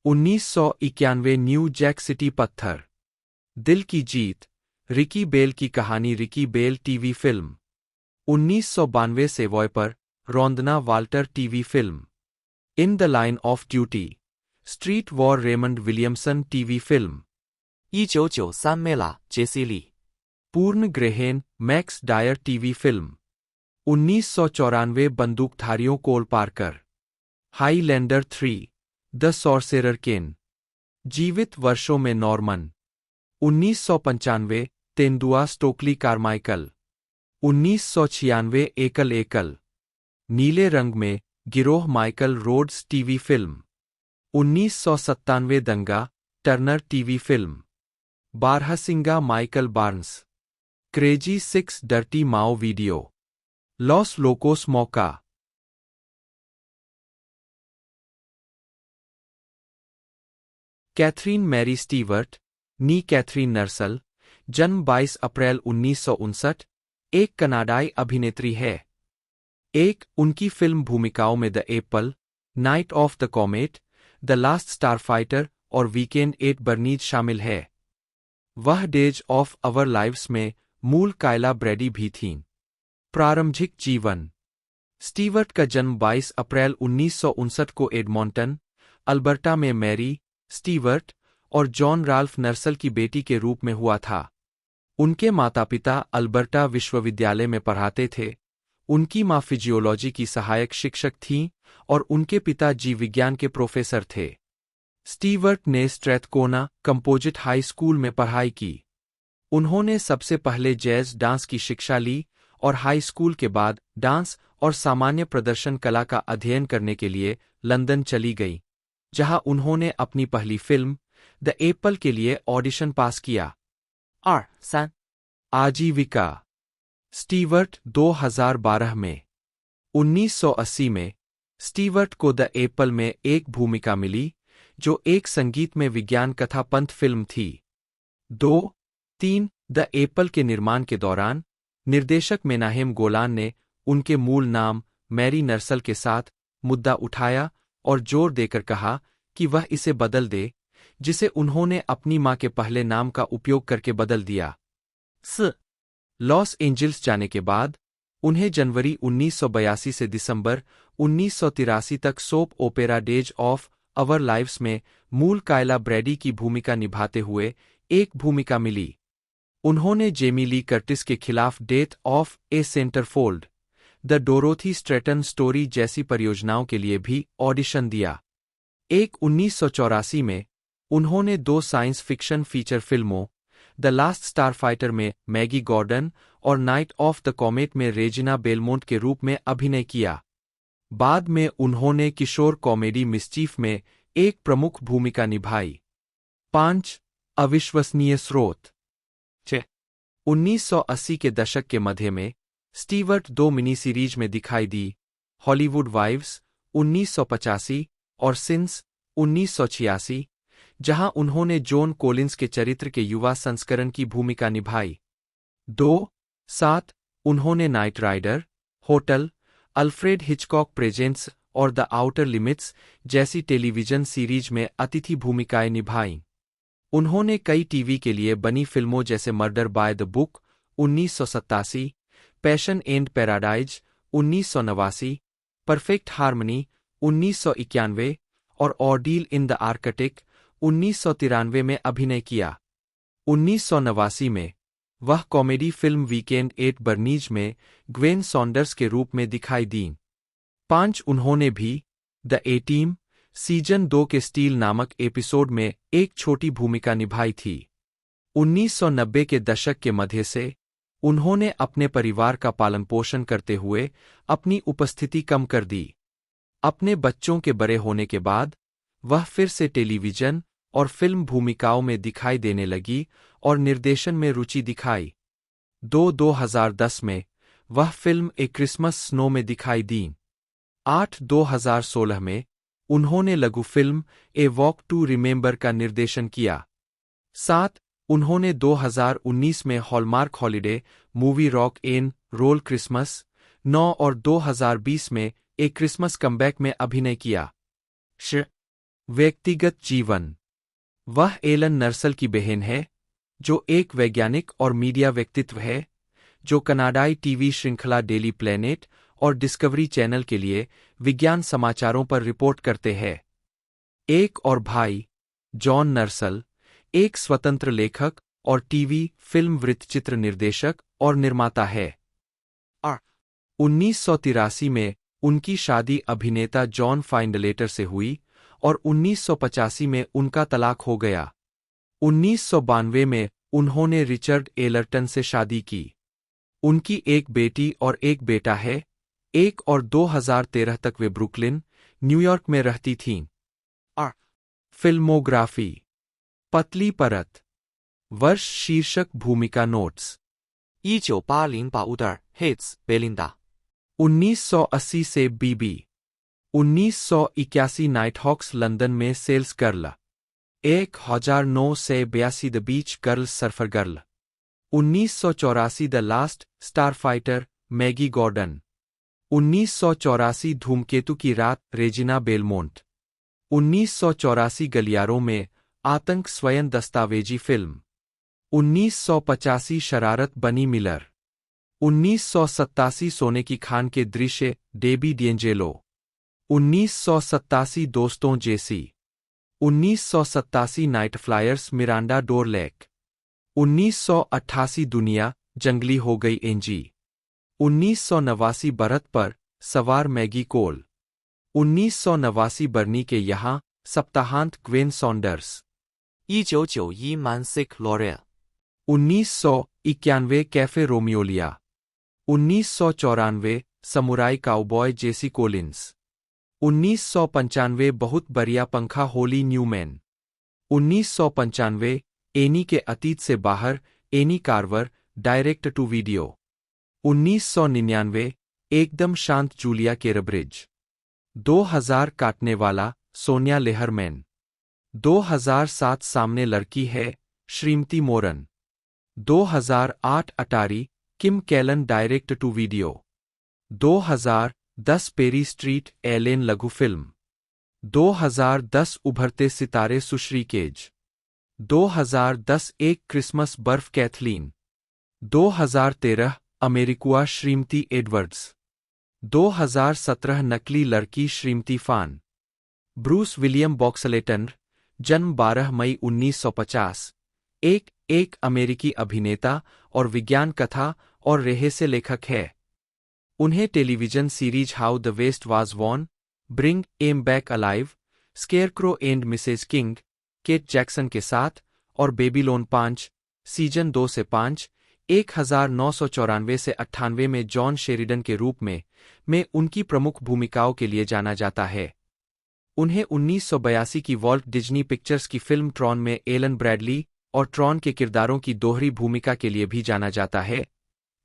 1991 new Jack city पत्थर दिल की जीत रिकी बेल की कहानी Ricky Bell TV film 1992 Savoy पर रोंदना Walter TV film in the line of duty street war Raymond Williamson TV film 1993 मेला Jesse Lee पूर्ण ग्रेहेन मैक्स डायर टीवी फिल्म 1994 बंदूकधारियों Cole Parker Highlander 3 the sorcerer Kane जीवित वर्षों में Norman 1995 तेंदुआ स्टोकली कार्माइकल 1996 एकल एकल नीले रंग में गिरोह माइकल रोड्स टीवी फिल्म 1997 दंगा टर्नर टीवी फिल्म बारहसिंगा Michael Barnes crazy 6 dirty Mao video, Los Locos मौका। Katherine Mary Stewart, née Katherine Nursall, जन्म 22 अप्रैल 1959, एक कनाडाई अभिनेत्री है। उनकी फिल्म भूमिकाओं में the Apple, night of the comet, the Last Starfighter और वीकेंड एट बर्नीज शामिल है। वह डेज ऑफ अवर लाइव्स में मूल कायला ब्रैडी भी थीं। प्रारंभिक जीवन। स्टीवर्ट का जन्म 22 अप्रैल 1959 को एडमॉन्टन, अल्बर्टा में मैरी स्टीवर्ट और जॉन राल्फ नर्सल की बेटी के रूप में हुआ था। उनके माता-पिता अल्बर्टा विश्वविद्यालय में पढ़ाते थे। उनकी मां फिजियोलॉजी की सहायक शिक्षक थीं और उनके पिता जीव विज्ञान के प्रोफेसर थे। स्टीवर्ट ने स्ट्रैथकोना कंपोजिट हाई स्कूल में पढ़ाई की। उन्होंने सबसे पहले जैज डांस की शिक्षा ली और हाई स्कूल के बाद डांस और सामान्य प्रदर्शन कला का अध्ययन करने के लिए लंदन चली गईं, जहां उन्होंने अपनी पहली फिल्म द एप्पल के लिए ऑडिशन पास किया। 2、3， आजीविका। स्टीवर्ट 2012 में 1980 में स्टीवर्ट को द एप्पल में एक भूमिका मिली जो एक संगीत में विज्ञान कथा पंथ फिल्म थी। 2-3 द एप्पल के निर्माण के दौरान निर्देशक मेनाहेम गोलान ने उनके मूल नाम मैरी नर्सल के साथ मुद्दा उठाया और जोर देकर कहा कि वह इसे बदल दे, जिसे उन्होंने अपनी मां के पहले नाम का उपयोग करके बदल दिया। 4、लॉस एंजिल्स जाने के बाद उन्हें जनवरी 1982 से दिसंबर 1983 तक soap opera days of our lives में मूल कायला ब्रैडी की भूमिका निभाते हुए एक भूमिका मिली। उन्होंने जेमी ली कर्टिस के खिलाफ death of a centrefold, the Dorothy Stratten story जैसी परियोजनाओं के लिए भी ऑडिशन दिया। 1984 में उन्होंने 2 साइंस फिक्शन फीचर फिल्मों द लास्ट स्टारफाइटर में मैगी गॉर्डन और नाइट ऑफ द कॉमेट में रेजिना बेलमोंट के रूप में अभिनय किया। बाद में उन्होंने किशोर कॉमेडी मिस्चीफ में एक प्रमुख भूमिका निभाई। 5 अविश्वसनीय स्रोत। 6、 1980 के दशक के मध्य में स्टीवर्ट 2 मिनी सीरीज में दिखाई दी, हॉलीवुड वाइव्स 1985 और सिंस 1986, जहां उन्होंने जॉन कोलिंस के चरित्र के युवा संस्करण की भूमिका निभाई। 2-7 उन्होंने Knight Rider, Hotel, Alfred Hitchcock Presents और द आउटर लिमिट्स जैसी टेलीविजन सीरीज में अतिथि भूमिकाएं निभाईं। उन्होंने कई टीवी के लिए बनी फिल्मों जैसे murder by the book 1987, passion and paradise 1989, perfect harmony 1991 और ऑर्डील इन द आर्कटिक 1993 में अभिनय किया। 1989 में वह comedy film weekend at Bernays में ग्वेन सॉन्डर्स के रूप में दिखाई दीं। 5 उन्होंने भी द ए-टीम सीजन 2 के स्टील नामक एपिसोड में एक छोटी भूमिका निभाई थी। 1990 के दशक के मध्य से उन्होंने अपने परिवार का पालन पोषण करते हुए अपनी उपस्थिति कम कर दी। अपने बच्चों के बड़े होने के बाद वह फिर से टेलीविजन और फिल्म भूमिकाओं में दिखाई देने लगी और निर्देशन में रुचि दिखाई। 2010 में वह फिल्म ए क्रिसमस स्नो में दिखाई दीं। 2016 में उन्होंने लघु film A Walk to Remember का निर्देशन किया। 7 उन्होंने 2019 में Hallmark holiday movie Rock n Roll Christmas 9 और 2020 में ए क्रिसमस कमबैक में अभिनय किया। व्यक्तिगत जीवन। वह एलन नर्सल की बहन है, जो एक वैज्ञानिक और मीडिया व्यक्तित्व है, जो कनाडाई टीवी श्रृंखला डेली प्लेनेट और डिस्कवरी चैनल के लिए विज्ञान समाचारों पर रिपोर्ट करते हैं। एक और भाई, जॉन नर्सल, एक स्वतंत्र लेखक और टीवी फिल्म वृत्तचित्र निर्देशक और निर्माता है। 1983 में उनकी शादी अभिनेता जॉन फाइंडलेटर से हुई और 1985 में उनका तलाक हो गया। 1992 में उन्होंने रिचर्ड एलर्टन से शादी की। उनकी एक बेटी और एक बेटा है। 2013 तक वे ब्रुकलिन, न्यूयॉर्क में रहती थीं। फिल्मोग्राफी। पतली परत। वर्ष शीर्षक भूमिका नोट्स। 1980把 Utter Hits बेलिंदा 1980 से बीबी 1981 नाइटहॉक्स लंदन में सेल्स गर्ल 1900 से 82 The Beach Girl surfer girl 1984 The Last Starfighter Maggie Gordon 1984 धूमकेतु की रात रेजिना बेलमोंट 1984 गलियारों में आतंक स्वयं दस्तावेजी फिल्म 1985 शरारत बनी मिलर 1987 सोने की खान के दृश्य डेबी डिएंजेलो 1987 दोस्तों जेसी 1987 नाइट फ्लायर्स मिरांडा डोरलेक 1988 दुनिया जंगली हो गई एनजी 1989 बरत पर सवार मैगी कोल 1989 बर्नी के यहाँ सप्ताहांत ग्वेन सॉन्डर्स 1991 मानसिक लॉरियल 1991 कैफे रोमियोलिया 1994 समुराई काउबॉय जेसी कोलिंस 1995 बहुत बढ़िया पंखा होली न्यूमैन 1995 एनी के अतीत से बाहर Annie Carver direct to video 1999 एकदम शांत जूलिया केरब्रिज 2000 काटने वाला सोनिया लेहरमैन 2007 सामने लड़की है श्रीमती मोरन 2008 Atari Kim Callan direct to video 2010 Perry Street Ellen लघु फिल्म 2010 उभरते सितारे सुश्री केज 2010 एक क्रिसमस बर्फ कैथलीन 2013 अमेरिकुआ श्रीमती एडवर्ड्स 2017 नकली लड़की श्रीमती फान ब्रूस विलियम बॉक्सलेटन जन्म 12 मई 1950 एक अमेरिकी अभिनेता और विज्ञान कथा और रहस्य लेखक है। उन्हें television series how the waste was won, bring em back alive, scarecrow and Mrs King, Kate Jackson के साथ और बेबीलोन 5 सीजन 2 से 5 1994 से 98 में जॉन शेरिडन के रूप में उनकी प्रमुख भूमिकाओं के लिए जाना जाता है। उन्हें 1982 की वॉल्ट डिज्नी पिक्चर्स की फिल्म ट्रॉन में एलन ब्रैडली और ट्रॉन के किरदारों की दोहरी भूमिका के लिए भी जाना जाता है,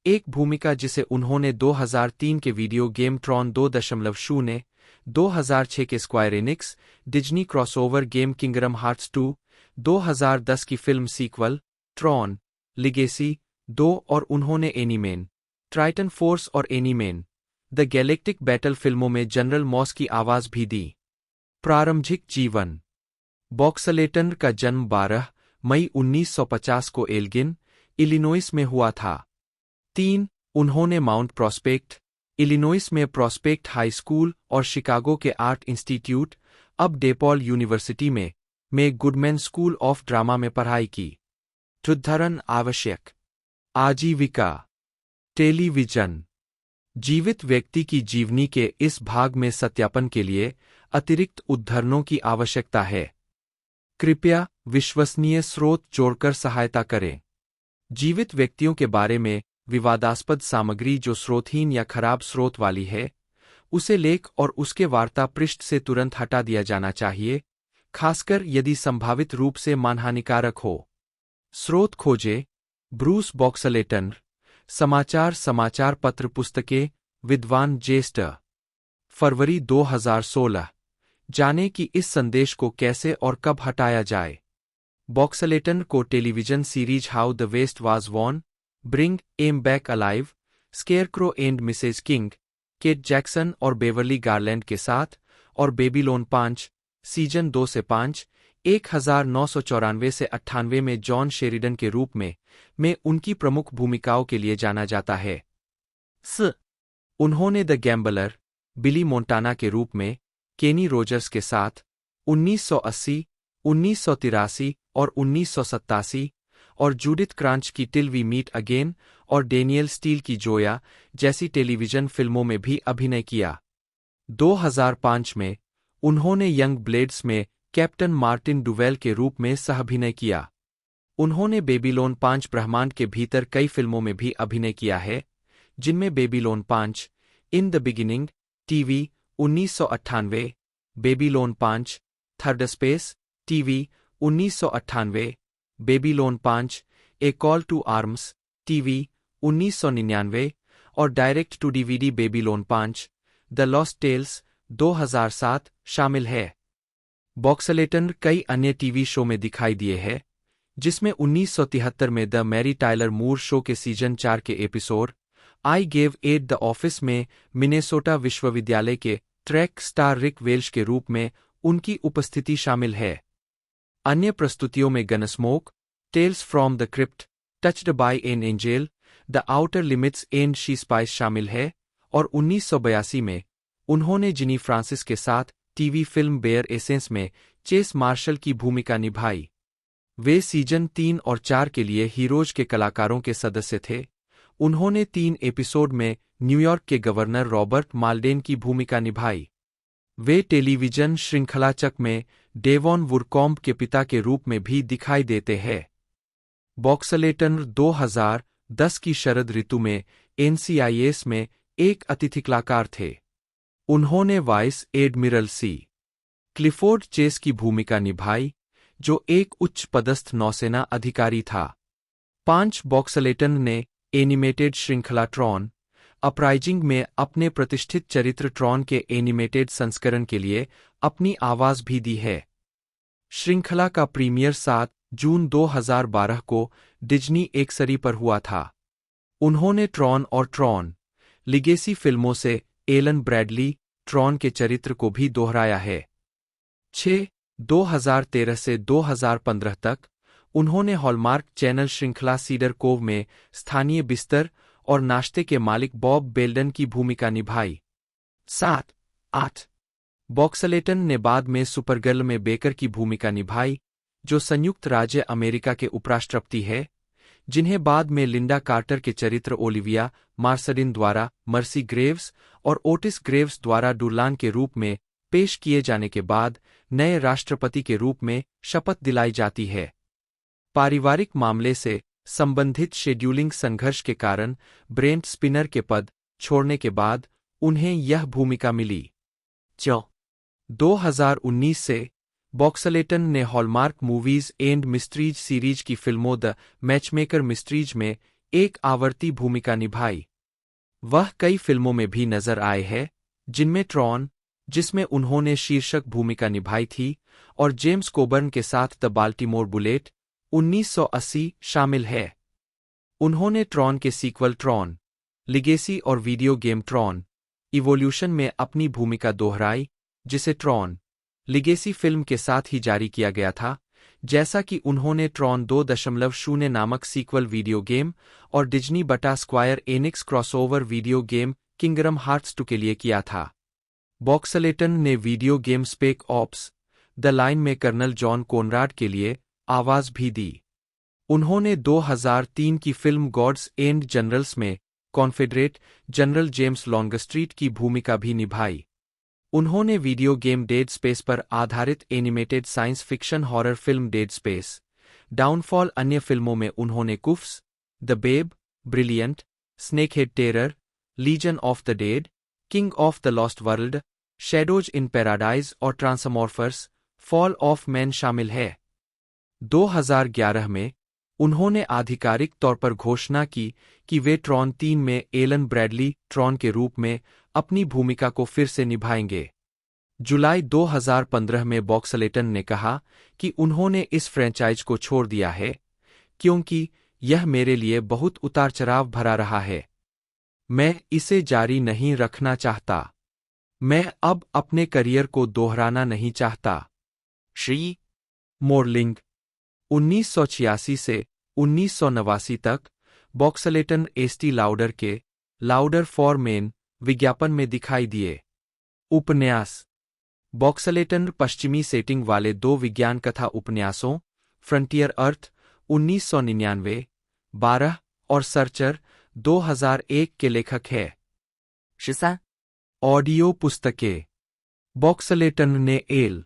एक भूमिका जिसे उन्होंने 2003 के वीडियो गेम ट्रॉन 2.0, 2006 के square Enix Disney crossover game Kingdom Hearts 2, 2010 की फिल्म सीक्वल ट्रॉन लिगेसी 2 और उन्होंने एनीमेन ट्राइटन फोर्स और एनीमेन द गैलेक्टिक बैटल फिल्मों में जनरल मॉस की आवाज भी दी। प्रारंभिक जीवन बॉक्सलेटन का जन्म 12 मई 1950 को एल्गिन, इलिनोइस में हुआ था। 3 उन्होंने माउंट प्रॉस्पेक्ट, इलिनोइस में प्रॉस्पेक्ट हाई स्कूल और शिकागो के आर्ट इंस्टीट्यूट अब डेपॉल यूनिवर्सिटी में गुडमैन स्कूल ऑफ ड्रामा में पढ़ाई की। उद्धरण आवश्यक आजीविका टेलीविजन जीवित व्यक्ति की जीवनी के इस भाग में सत्यापन के लिए अतिरिक्त उद्धरणों की आवश्यकता है। कृपया विश्वसनीय स्रोत जोड़कर सहायता करें। जीवित व्यक्तियों के बारे में विवादास्पद सामग्री जो स्रोतहीन या खराब स्रोत वाली है, उसे लेख और उसके वार्ता पृष्ठ से तुरंत हटा दिया जाना चाहिए, खासकर यदि संभावित रूप से मानहानिकारक हो। स्रोत खोजें ब्रूस बॉक्सलेटन, समाचार पत्र पुस्तकें विद्वान ज्येष्ठ फरवरी 2016 जाने कि इस संदेश को कैसे और कब हटाया जाए। बॉक्सलेटन को television series how the waste was won, bring em back alive, scarecrow and Mrs King, Kate Jackson और बेवर्ली गार्लैंड के साथ और बेबीलोन 5 सीजन 2 से 5 1994 से 98 में जॉन शेरिडन के रूप में उनकी प्रमुख भूमिकाओं के लिए जाना जाता है। 4. उन्होंने द गैम्बलर बिली मोंटाना के रूप में केनी रोजर्स के साथ 1980, 1983 और 1987 और जूडिथ क्रांच की टिल वी मीट अगेन और डेनियल स्टील की जोया जैसी टेलीविजन फिल्मों में भी अभिनय किया। 2005 में उन्होंने यंग ब्लेड्स में कैप्टन मार्टिन डुवेल के रूप में सह-अभिनय किया। उन्होंने बेबीलोन 5 ब्रह्मांड के भीतर कई फिल्मों में भी अभिनय किया है, जिनमें Babylon 5 In the Beginning TV 1998, Babylon 5 Third Space TV 1998, Babylon 5 A Call to Arms TV 1999 और direct to DVD Babylon 5 the lost Tales 2007 शामिल है। बॉक्सलेटन कई अन्य टीवी शो में दिखाई दिए हैं, जिसमें 1973 में The Mary Tyler Moore show के सीजन 4 के episode I Gave at the Office में मिनेसोटा विश्वविद्यालय के ट्रैक स्टार रिक वेल्श के रूप में उनकी उपस्थिति शामिल है। अन्य प्रस्तुतियों में Gunsmoke, tales from the crypt, touched by an angel, the outer limits and she spies शामिल है और 1982 में उन्होंने जिनी फ्रांसिस के साथ टीवी फिल्म बेयर एसेंस में चेस मार्शल की भूमिका निभाई। वे सीजन 3 और 4 के लिए हीरोज के कलाकारों के सदस्य थे। उन्होंने 3 एपिसोड में न्यूयॉर्क के गवर्नर रॉबर्ट माल्डेन की भूमिका निभाई। वे टेलीविजन श्रृंखला चक में डेवॉन वुरकॉम्ब के पिता के रूप में भी दिखाई देते हैं। बॉक्सलेटन 2010 की शरद ऋतु में NCIS में एक अतिथि कलाकार थे। उन्होंने वाइस एडमिरल सी. क्लिफोर्ड चेस की भूमिका निभाई, जो एक उच्च पदस्थ नौसेना अधिकारी था। 5 बॉक्सलेटन ने एनिमेटेड श्रृंखला ट्रॉन अपराइजिंग में अपने प्रतिष्ठित चरित्र ट्रॉन के एनिमेटेड संस्करण के लिए अपनी आवाज भी दी है। श्रृंखला का प्रीमियर 7 जून 2012 को डिज्नी एक्सरी पर हुआ था। उन्होंने ट्रॉन और ट्रॉन लिगेसी फिल्मों से एलन ब्रैडली ट्रॉन के चरित्र को भी दोहराया है। 2013 से 2015 तक उन्होंने हॉलमार्क चैनल श्रृंखला सीडर कोव में स्थानीय बिस्तर और नाश्ते के मालिक बॉब बेल्डन की भूमिका निभाई। 7-8 बॉक्सलेटन ने बाद में सुपरगर्ल में बेकर की भूमिका निभाई, जो संयुक्त राज्य अमेरिका के उपराष्ट्रपति है, जिन्हें बाद में लिंडा कार्टर के चरित्र ओलिविया मार्सडिन द्वारा मर्सी ग्रेव्स और ओटिस ग्रेव्स द्वारा डुर्लान के रूप में पेश किए जाने के बाद नए राष्ट्रपति के रूप में शपथ दिलाई जाती है। पारिवारिक मामले से संबंधित शेड्यूलिंग संघर्ष के कारण ब्रेंट स्पिनर के पद छोड़ने के बाद उन्हें यह भूमिका मिली। 2019 से बॉक्सलेटन ने hallmark movies and mysteries series की फिल्मों द मैचमेकर मिस्ट्रीज में एक आवर्ती भूमिका निभाई। वह कई फिल्मों में भी नजर आए हैं, जिनमें ट्रॉन, जिसमें उन्होंने शीर्षक भूमिका निभाई थी, और जेम्स कोबर्न के साथ द बाल्टीमोर बुलेट 1980 शामिल है। उन्होंने ट्रॉन के सीक्वल ट्रॉन लिगेसी और वीडियो गेम ट्रॉन इवोल्यूशन में अपनी भूमिका दोहराई, जिसे ट्रॉन लिगेसी फिल्म के साथ ही जारी किया गया था, जैसा कि उन्होंने ट्रॉन 2.0 नामक सीक्वल वीडियो गेम और डिज्नी बटा Square Enix crossover video game Kingdom Hearts 2 के लिए किया था। बॉक्सलेटन ने video game Spec Ops The Line में कर्नल जॉन कोनराड के लिए आवाज भी दी। उन्होंने 2003 की फिल्म गॉड्स एंड जनरल्स में कॉन्फेडरेट जनरल जेम्स लॉन्गस्ट्रीट की भूमिका भी निभाई। उन्होंने वीडियो गेम डेड स्पेस पर आधारित animated science fiction horror film dead space downfall, अन्य फिल्मों में उन्होंने cuffs, the babe, brilliant, snakehead terror, legion of the dead, king of the lost world, shadows in paradise और ट्रांसमॉर्फर्स फॉल ऑफ मैन शामिल है। 2011 में उन्होंने आधिकारिक तौर पर घोषणा की कि वे ट्रॉन 3 में एलन ब्रैडली ट्रॉन के रूप में अपनी भूमिका को फिर से निभाएंगे। जुलाई 2015 में बॉक्सलेटन ने कहा कि उन्होंने इस फ्रेंचाइज को छोड़ दिया है क्योंकि यह मेरे लिए बहुत उतार-चढ़ाव भरा रहा है। मैं इसे जारी नहीं रखना चाहता। मैं अब अपने करियर को दोहराना नहीं चाहता। 11. मॉडलिंग 1986 से 1989 तक बॉक्सलेटन एस्टी लाउडर के लाउडर फॉर मेन विज्ञापन में दिखाई दिए। उपन्यास बॉक्सलेटन पश्चिमी सेटिंग वाले 2 विज्ञान कथा उपन्यासों फ्रंटियर अर्थ 1999, 12 और सर्चर 2001 के लेखक है। 13. ऑडियो पुस्तकें बॉक्सलेटन ने एल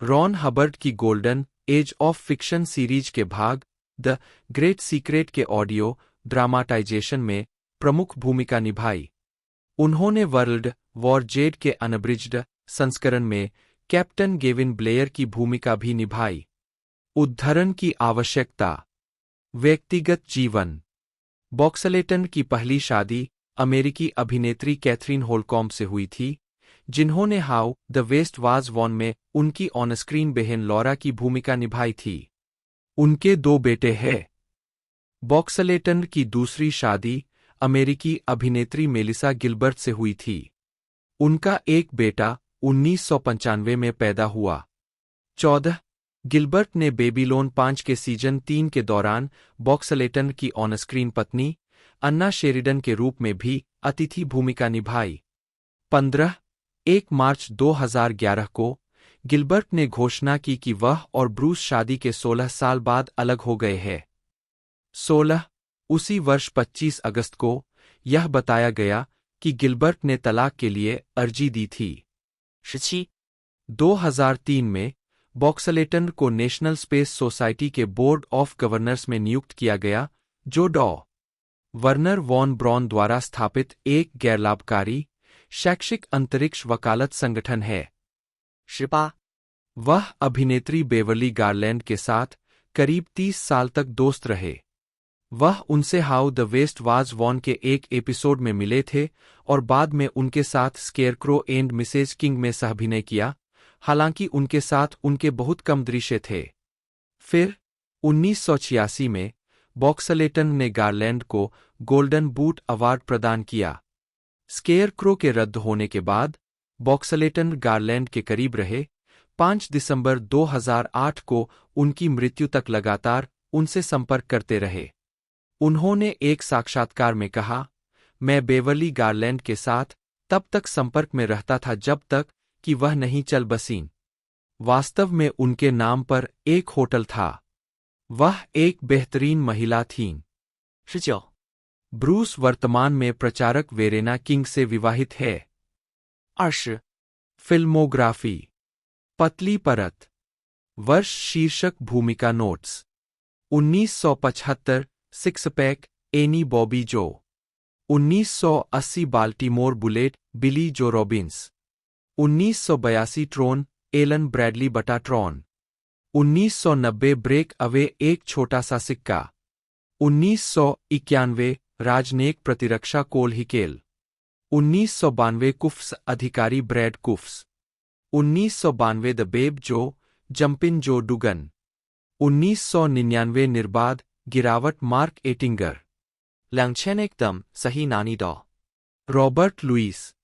रॉन हबर्ट की golden age of fiction series के भाग द ग्रेट सीक्रेट के ऑडियो ड्रामाटाइजेशन में प्रमुख भूमिका निभाई। उन्होंने वर्ल्ड वॉर जेड के अनब्रिज्ड संस्करण में कैप्टन गेविन ब्लेयर की भूमिका भी निभाई। उद्धरण की आवश्यकता व्यक्तिगत जीवन बॉक्सलेटन की पहली शादी अमेरिकी अभिनेत्री कैथरीन होलकॉम्ब से हुई थी, जिन्होंने How the waste was Won में उनकी ऑन स्क्रीन बहन लॉरा की भूमिका निभाई थी। उनके 2 बेटे हैं। बॉक्सलेटन की दूसरी शादी अमेरिकी अभिनेत्री मेलिसा गिलबर्ट से हुई थी। उनका एक बेटा 1995 में पैदा हुआ। 14 गिलबर्ट ने बेबीलोन 5 के सीजन 3 के दौरान बॉक्सलेटन की ऑन स्क्रीन पत्नी अन्ना शेरिडन के रूप में भी अतिथि भूमिका निभाई। 15 1 मार्च 2011 को गिलबर्ट ने घोषणा की कि वह और ब्रूस शादी के 16 साल बाद अलग हो गए हैं। 16 उसी वर्ष 25 अगस्त को यह बताया गया कि गिलबर्ट ने तलाक के लिए अर्जी दी थी। 17 2003 में बॉक्सलेटन को नेशनल स्पेस सोसाइटी के बोर्ड ऑफ गवर्नर्स में नियुक्त किया गया, जो डॉ. वर्नर वॉन ब्रॉन द्वारा स्थापित एक गैरलाभकारी शैक्षिक अंतरिक्ष वकालत संगठन है। 18 वह अभिनेत्री बेवर्ली गारलैंड के साथ करीब 30 साल तक दोस्त रहे। वह उनसे How the waste was Won के एक एपिसोड में मिले थे और बाद में उनके साथ स्केयरक्रो एंड मिसेज किंग में सहअभिनय किया, हालांकि उनके साथ उनके बहुत कम दृश्य थे। फिर 1986 में बॉक्सलेटन ने गारलैंड को गोल्डन बूट अवार्ड प्रदान किया। स्केयरक्रो के रद्द होने के बाद बॉक्सलेटन गारलैंड के करीब रहे। 5 दिसंबर 2008 को उनकी मृत्यु तक लगातार उनसे संपर्क करते रहे। उन्होंने एक साक्षात्कार में कहा, मैं बेवर्ली गारलैंड के साथ तब तक संपर्क में रहता था जब तक कि वह नहीं चल बसीं। वास्तव में उनके नाम पर एक होटल था। वह एक बेहतरीन महिला थीं। 19 ब्रूस वर्तमान में प्रचारक वेरेना किंग से विवाहित है। 20 फिल्मोग्राफी पतली परत वर्ष शीर्षक भूमिका notes 1975 six pack any Bobby जो 1980 बाल्टीमोर बुलेट बिली जो रॉबिन्स 1982 ट्रोन एलन ब्रैडली बटा ट्रॉन 1990 ब्रेक अवे एक छोटा सा सिक्का 1991 राजनेक प्रतिरक्षा कोल हिकेल 1992 कुफ्स अधिकारी ब्रैड कुफ्स 1992 द बेब जो जंपिन जो डुगन 1999 निर्बाध गिरावट मार्क एटिंगर 2000 एकदम सही नानी डॉ. रॉबर्ट लुइस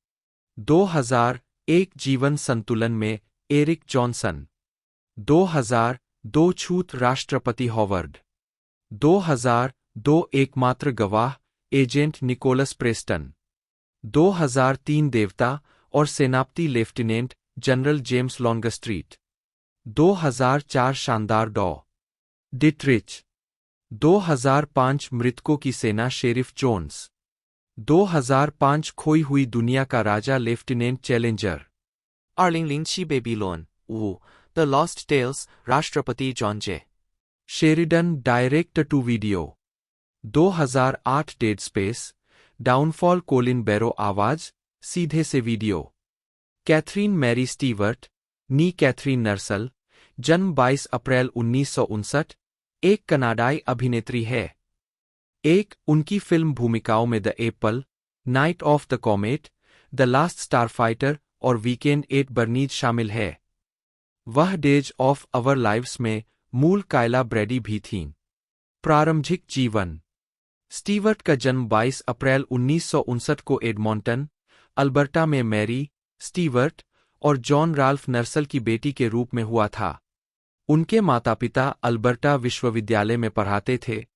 2001 जीवन संतुलन में एरिक जॉनसन 2002 छूत राष्ट्रपति हॉवर्ड 2002 एकमात्र गवाह एजेंट निकोलस प्रेस्टन 2003 देवता और सेनापति लेफ्टिनेंट जनरल जेम्स लॉन्गस्ट्रीट 2004 शानदार डॉ. डिट्रिच 2005 मृतकों की सेना शेरिफ जोन्स 2005 खोई हुई दुनिया का राजा lieutenant Challenger 2007 Babylon 5 the lost tales राष्ट्रपति John J. Sheridan direct to video 2008 dead space downfall Colin Barrow आवाज सीधे से video Katherine Mary Stewart née Katherine Nursall जन्म 22 अप्रैल 1959 एक कनाडाई अभिनेत्री है। एक उनकी फिल्म भूमिकाओं में the Apple, night of the comet, the Last Starfighter और वीकेंड एट बर्नीज शामिल है। वह डेज ऑफ अवर लाइव्स में मूल कायला ब्रैडी भी थीं। प्रारंभिक जीवन स्टीवर्ट का जन्म 22 अप्रैल 1959 को एडमॉन्टन, अल्बर्टा में मैरी स्टीवर्ट और जॉन राल्फ नर्सल की बेटी के रूप में हुआ था। उनके माता-पिता अल्बर्टा विश्वविद्यालय में पढ़ाते थे।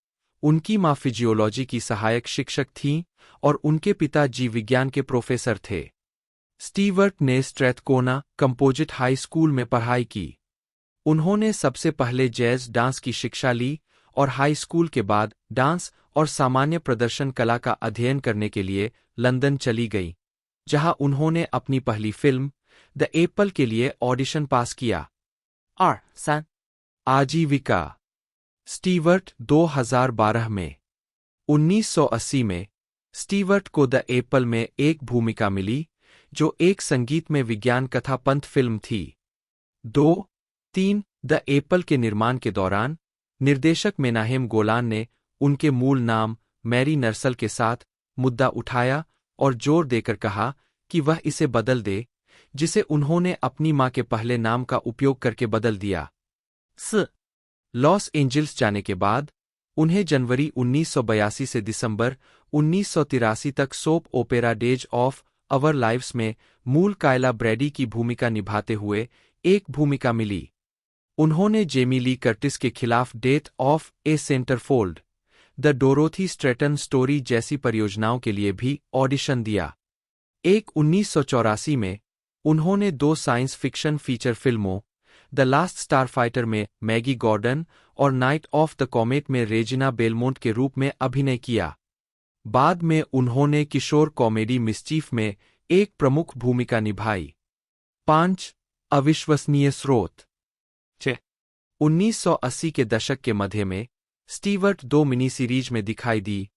उनकी मां फिजियोलॉजी की सहायक शिक्षक थीं और उनके पिता जीव विज्ञान के प्रोफेसर थे। स्टीवर्ट ने स्ट्रैथकोना कंपोजिट हाई स्कूल में पढ़ाई की। उन्होंने सबसे पहले जैज डांस की शिक्षा ली और हाई स्कूल के बाद डांस और सामान्य प्रदर्शन कला का अध्ययन करने के लिए लंदन चली गई, जहां उन्होंने अपनी पहली फिल्म द एप्पल के लिए ऑडिशन पास किया। 3 आजीविका स्टीवर्ट 2012 में 1980 में स्टीवर्ट को द एप्पल में एक भूमिका मिली जो एक संगीत में विज्ञान कथा पंथ फिल्म थी। 2-3 द एप्पल के निर्माण के दौरान निर्देशक मेनाहेम गोलान ने उनके मूल नाम मैरी नर्सल के साथ मुद्दा उठाया और जोर देकर कहा कि वह इसे बदल दे, जिसे उन्होंने अपनी मां के पहले नाम का उपयोग करके बदल दिया। लॉस एंजिल्स जाने के बाद उन्हें जनवरी 1982 से दिसंबर 1983 तक soap opera days of our lives में मूल कायला ब्रैडी की भूमिका निभाते हुए एक भूमिका मिली। उन्होंने जेमी ली कर्टिस के खिलाफ death of a centrefold, the Dorothy Stratten story जैसी परियोजनाओं के लिए भी ऑडिशन दिया। 1984 में उन्होंने 2 साइंस फिक्शन फीचर फिल्मों, द लास्ट स्टारफाइटर में मैगी गॉर्डन और नाइट ऑफ द कॉमेट में रेजिना बेलमोंट के रूप में अभिनय किया। बाद में उन्होंने किशोर कॉमेडी मिस्चीफ में एक प्रमुख भूमिका निभाई। 5 अविश्वसनीय स्रोत 1980 के दशक के मध्य में स्टीवर्ट 2 मिनी सीरीज में दिखाई दी,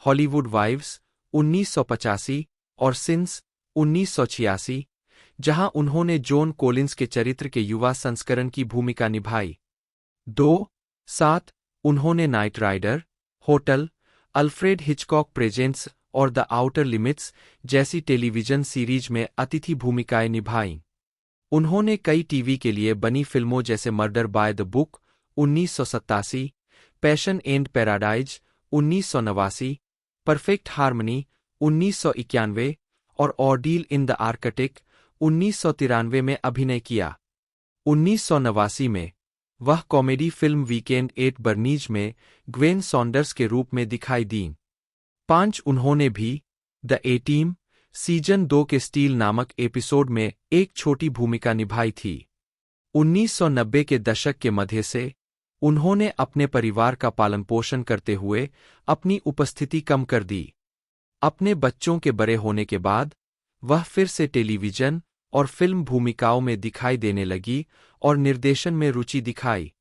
हॉलीवुड वाइव्स 1985 और सिंस 1986, जहां उन्होंने जॉन कोलिंस के चरित्र के युवा संस्करण की भूमिका निभाई। 7 उन्होंने Knight Rider, Hotel, Alfred Hitchcock Presents और द आउटर लिमिट्स जैसी टेलीविजन सीरीज में अतिथि भूमिकाएं निभाईं। उन्होंने कई टीवी के लिए बनी फिल्मों जैसे murder by the book 1987, passion and paradise 1989, perfect harmony 1991 और ऑर्डील इन द आर्कटिक 1993 में अभिनय किया। 1989 में वह comedy film weekend at Bernays में ग्वेन सॉन्डर्स के रूप में दिखाई दीं। 5 उन्होंने भी द ए-टीम सीजन 2 के स्टील नामक एपिसोड में एक छोटी भूमिका निभाई थी। 1990 के दशक के मध्य से उन्होंने अपने परिवार का पालन-पोषण करते हुए अपनी उपस्थिति कम कर दी। अपने बच्चों के बड़े होने के बाद वह फिर से टेलीविजन और फिल्म भूमिकाओं में दिखाई देने लगी और निर्देशन में रुचि दिखाई।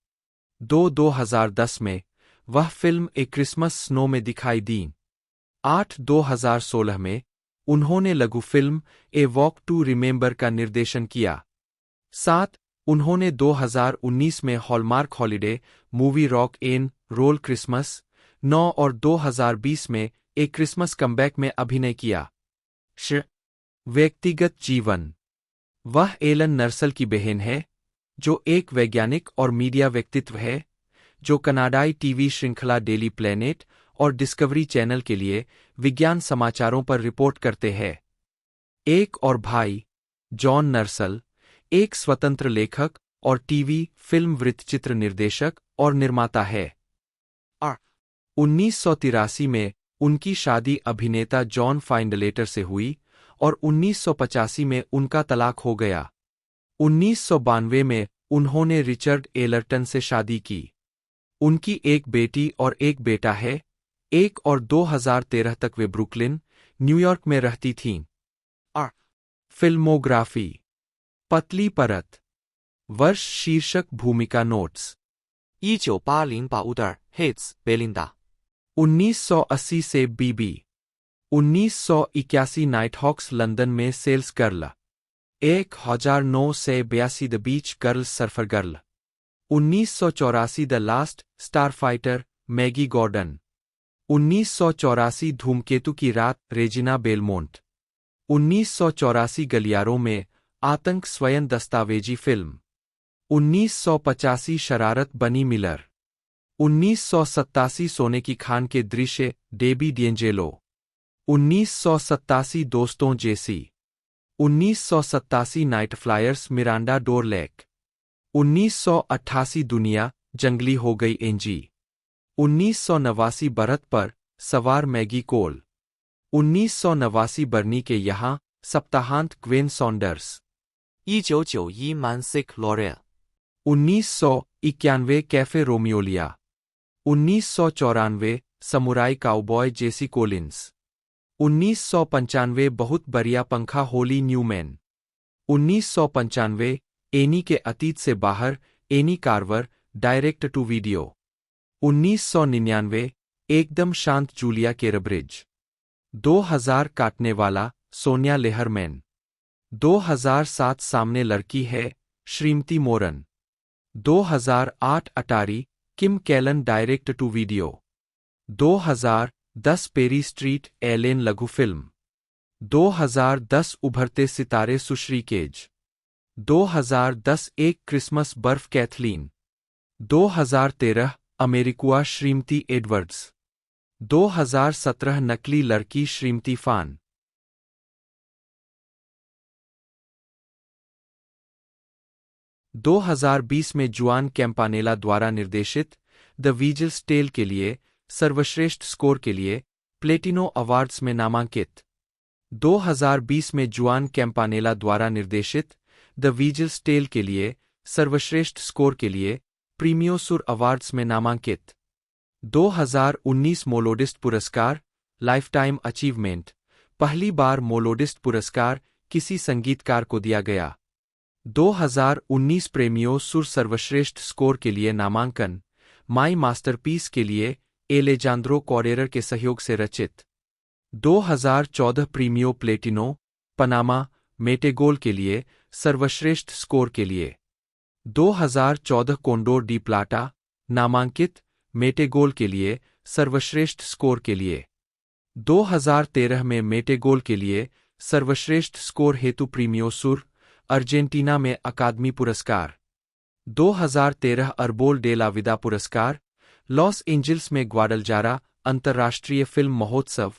2010 में वह फिल्म ए क्रिसमस स्नो में दिखाई दीं। 2016 में उन्होंने लघु film A Walk to Remember का निर्देशन किया। 7 उन्होंने 2019 में Hallmark holiday movie Rock n Roll Christmas 9 और 2020 में ए क्रिसमस कमबैक में अभिनय किया। व्यक्तिगत जीवन वह एलन नर्सल की बहन है, जो एक वैज्ञानिक और मीडिया व्यक्तित्व है, जो कनाडाई टीवी श्रृंखला डेली प्लेनेट और डिस्कवरी चैनल के लिए विज्ञान समाचारों पर रिपोर्ट करते हैं। एक और भाई, जॉन नर्सल, एक स्वतंत्र लेखक और टीवी फिल्म वृत्तचित्र निर्देशक और निर्माता है। 1983 में उनकी शादी अभिनेता जॉन फाइंडलेटर से हुई और 1985 में उनका तलाक हो गया। 1992 में उन्होंने रिचर्ड एलर्टन से शादी की। उनकी एक बेटी और एक बेटा है। 1 और 2013 तक वे ब्रुकलिन, न्यूयॉर्क में रहती थीं। फिल्मोग्राफी पतली परत वर्ष शीर्षक भूमिका नोट्स 1980保护的 Hits 贝琳达 1980 से बीबी 1981 नाइटहॉक्स लंदन में sales girl 1982 The Beach Girl surfer girl 1984 The Last Starfighter Maggie Gordon 1984 धूमकेतु की रात रेजिना बेलमोंट 1984 गलियारों में आतंक स्वयं दस्तावेजी फिल्म 1985 शरारत बनी मिलर 1987 सोने की खान के दृश्य डेबी डिएंजेलो 1987 दोस्तों जेसी 1987 नाइट फ्लायर्स मिरांडा डोरलैक 1988 दुनिया जंगली हो गई एनजी 1989 बरत पर सवार मैगी कोल 1989 बर्नी के यहाँ सप्ताहांत ग्वेन सॉन्डर्स 1991 मानसिक लॉरेल 1991 कैफे रोमियोलिया 1994 समुराई काउबॉय जेसी कोलिंस 1995 बहुत बढ़िया पंखा होली न्यूमैन 1995 एनी के अतीत से बाहर Annie Carver direct to video 1999 एकदम शांत जूलिया केरब्रिज 2000 काटने वाला सोनिया लेहरमैन 2007 सामने लड़की है श्रीमती मोरन 2008 Atari Kim Callan direct to video 2000 10 Perry Street Ellen लघु फिल्म 2010 उभरते सितारे सुश्री केज 2010 एक क्रिसमस बर्फ कैथलीन 2013 अमेरिकुआ श्रीमती एडवर्ड्स 2017 नकली लड़की श्रीमती फान 2020 में जुआन कैम्पानेला द्वारा निर्देशित द वीजल्स टेल के लिए सर्वश्रेष्ठ स्कोर के लिए प्लेटिनो अवार्ड्स में नामांकित 2020 में जुआन कैम्पानेला द्वारा निर्देशित द वीजल्स टेल के लिए सर्वश्रेष्ठ स्कोर के लिए प्रीमियो सुर अवार्ड्स में नामांकित 2019 मोलोडिस्ट पुरस्कार लाइफटाइम अचीवमेंट पहली बार मोलोडिस्ट पुरस्कार किसी संगीतकार को दिया गया 2019 प्रेमियो सुर सर्वश्रेष्ठ स्कोर के लिए नामांकन माई मास्टरपीस के लिए एलेजांद्रो कॉरेरर के सहयोग से रचित 2014 प्रीमियो प्लेटिनो पनामा मेटेगोल के लिए सर्वश्रेष्ठ स्कोर के लिए 2014 कोंडोर डी प्लाटा नामांकित मेटेगोल के लिए सर्वश्रेष्ठ स्कोर के लिए 2013 में मेटेगोल के लिए सर्वश्रेष्ठ स्कोर हेतु प्रीमियो सुर अर्जेंटीना में अकादमी पुरस्कार 2013 अर्बोल डे ला विदा पुरस्कार लॉस एंजिल्स में ग्वाडलजारा अंतर्राष्ट्रीय फिल्म महोत्सव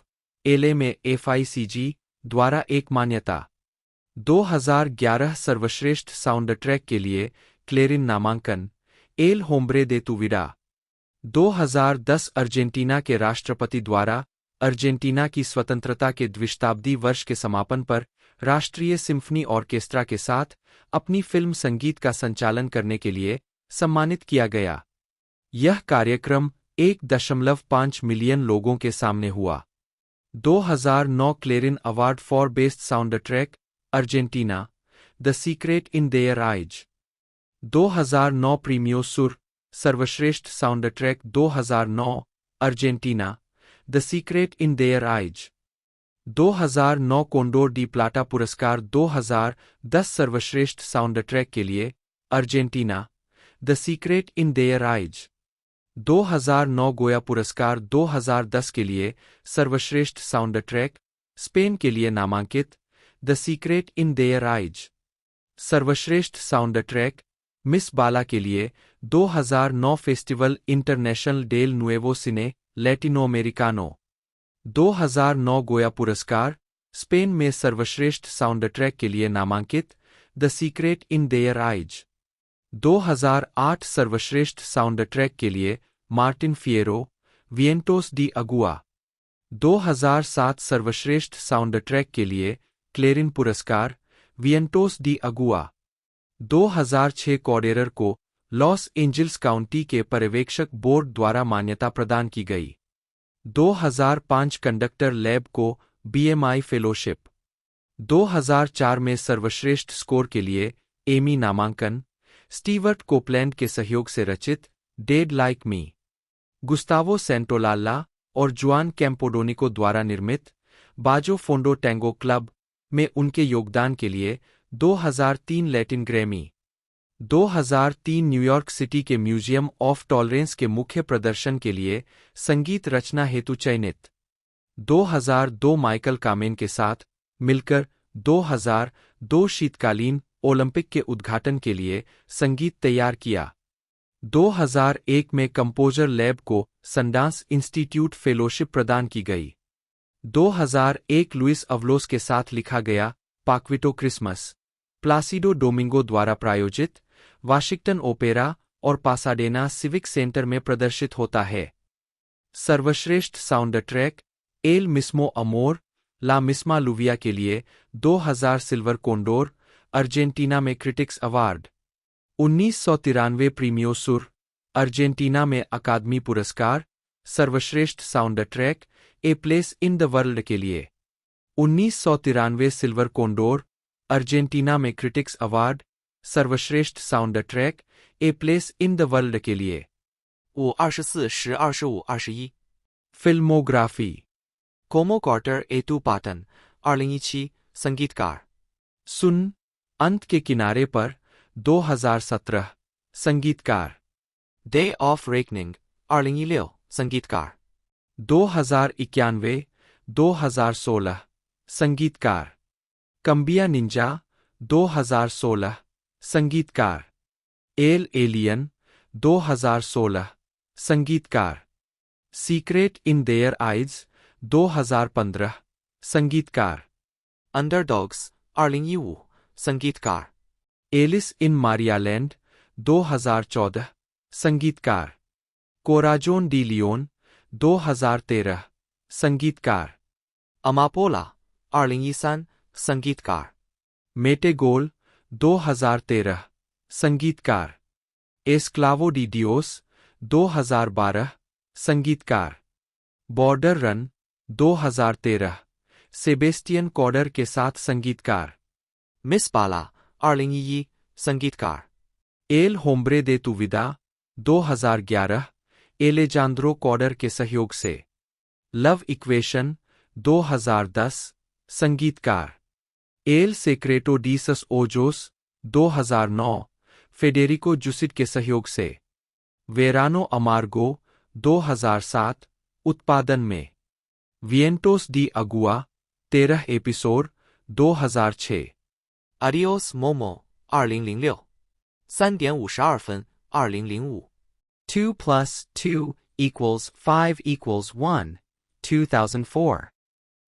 एले में FICG द्वारा एक मान्यता 2011 सर्वश्रेष्ठ साउंड ट्रैक के लिए क्लेरिन नामांकन एल होम्ब्रे दे तू विडा 2010 अर्जेंटीना के राष्ट्रपति द्वारा अर्जेंटीना की स्वतंत्रता के द्विशताब्दी वर्ष के समापन पर राष्ट्रीय सिम्फनी ऑर्केस्ट्रा के साथ अपनी फिल्म संगीत का संचालन करने के लिए सम्मानित किया गया। यह कार्यक्रम 1.5 मिलियन लोगों के सामने हुआ। 2009 Clarin award for best sound track Argentina the secret in their eyes 2009 Premio Sur सर्वश्रेष्ठ sound track 2009 Argentina the secret in their eyes 2009 Condor de Plata पुरस्कार 2010 सर्वश्रेष्ठ साउंड ट्रैक के लिए Argentina the secret in their eyes 2009 Goya पुरस्कार 2010 के लिए सर्वश्रेष्ठ sound track Spain के लिए नामांकित the secret in their eyes सर्वश्रेष्ठ साउंड ट्रैक मिस बाला के लिए 2009 फेस्टिवल इंटरनेशनल डेल नुएवो सिने लैटिनो अमेरिकानो 2009 गोया पुरस्कार स्पेन में सर्वश्रेष्ठ साउंड ट्रैक के लिए नामांकित the secret in their eyes 2008 सर्वश्रेष्ठ साउंड ट्रैक के लिए मार्टिन फिएरो विएंटोस डी अगुआ 2007 सर्वश्रेष्ठ साउंड ट्रैक के लिए क्लेरिन पुरस्कार विएंटोस डी अगुआ 2006 कॉडेरर को लॉस एंजिल्स काउंटी के पर्यवेक्षक बोर्ड द्वारा मान्यता प्रदान की गई 2005 कंडक्टर लैब को BMI फेलोशिप 2004 में सर्वश्रेष्ठ स्कोर के लिए एमी नामांकन स्टीवर्ट कोपलैंड के सहयोग से रचित डेड लाइक मी गुस्तावो सेंटोलाल्ला और जुआन कैम्पोडोनिको द्वारा निर्मित बाजो फोंडो टैंगो क्लब में उनके योगदान के लिए 2003 लैटिन ग्रैमी 2003 न्यूयॉर्क सिटी के म्यूजियम ऑफ टॉलरेंस के मुख्य प्रदर्शन के लिए संगीत रचना हेतु चयनित 2002 माइकल कामेन के साथ मिलकर 2002 शीतकालीन ओलंपिक के उद्घाटन के लिए संगीत तैयार किया 2001 में कंपोजर लैब को सनडांस इंस्टीट्यूट फेलोशिप प्रदान की गई 2001 लुइस अवलोस के साथ लिखा गया पाक्विटो क्रिसमस प्लासिडो डोमिंगो द्वारा प्रायोजित वाशिंगटन ओपेरा और पासाडेना सिविक सेंटर में प्रदर्शित होता है। सर्वश्रेष्ठ sound track L mismo amor la misma लुविया के लिए 2000 सिल्वर कोंडोर अर्जेंटीना में क्रिटिक्स अवार्ड 1993 प्रीमियो सुर अर्जेंटीना में अकादमी पुरस्कार सर्वश्रेष्ठ sound track A place in the world के लिए 1993 सिल्वर कोंडोर अर्जेंटीना में क्रिटिक्स अवार्ड सर्वश्रेष्ठ sound track A place in the world के लिए 5/24/10/25/21 फिल्मोग्राफी कोमो कॉर्टर एतू पाटन 2017 संगीतकार सुन अंत के किनारे पर 2017 संगीतकार डे ऑफ रेकनिंग 2016 संगीतकार 2091, 2016, संगीतकार। कम्बिया निंजा, 2016, संगीतकार। एलियन, 2016, संगीतकार। सीक्रेट इन देयर आइज, 2015, संगीतकार। Underdogs 2015, संगीतकार। एलिस इन मारियालैंड, 2014, संगीतकार। कोराजोन डी लियोन, 2013, संगीतकार। अमापोला 2013, संगीतकार। मेटेगोल, 2013, संगीतकार। एस्क्लावो डी डियोस, 2012, संगीतकार। बॉर्डर रन, 2013, सेबेस्टियन कॉडर के साथ संगीतकार। मिस पाला 2011, संगीतकार। एल होम्ब्रे दे तू विदा, 2011, एलेजांद्रो कॉडर के सहयोग से। लव इक्वेशन, 2010, संगीतकार। एल सेक्रेटो डीसस ओजोस, 2009, फेडेरिको जुसिट के सहयोग से। वेरानो अमार्गो, 2007, उत्पादन में। विएंटोस डी अगुआ, 13 episode, 2006। Adios Momo 2006, 3.52分2005。2 plus 2 equals 5 equals 1, 2004।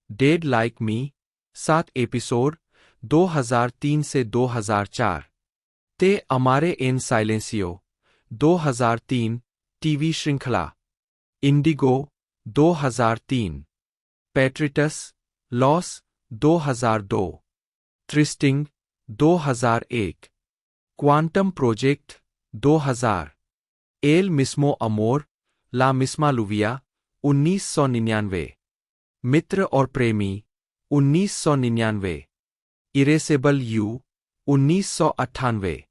Dead like me, 7 episode, 2003 से 2004। Te amaré en silencio, 2003, TV श्रृंखला। Indigo, 2003। Patriotas, Los, 2002। Trysting, 2001। Quantum project, 2000। El mismo amor, la misma lluvia, 1999। मित्र और प्रेमी, 1999। Erasable you, 1998।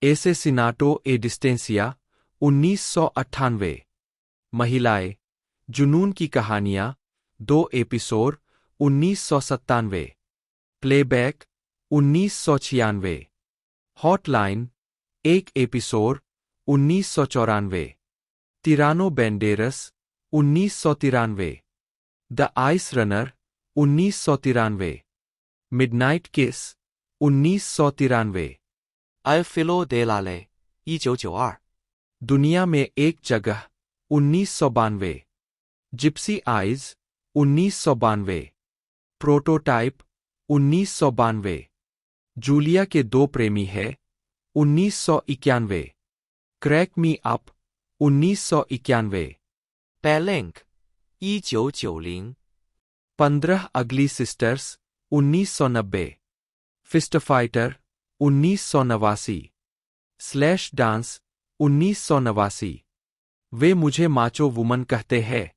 Asesinato a distancia, 1998। महिलाएं, जुनून की कहानियां, 2 episode, 1997। Playback, 1996। Hotline, 1 episode, 1994। Tirano Banderas, 1993। The ice runner, 1993। Midnight kiss, 1993। Alfilo de la Ley 1992। दुनिया में एक जगह, 1992। Gypsy eyes, 1992। प्रोटोटाइप, 1992। जूलिया के 2 प्रेमी है, 1991। Crack me up, 1991। Belink 1990। 15 Ugly Sisters, 1990। Fist Fighter, 1989। Slash Dance, 1989। वे मुझे माचो वुमन कहते हैं।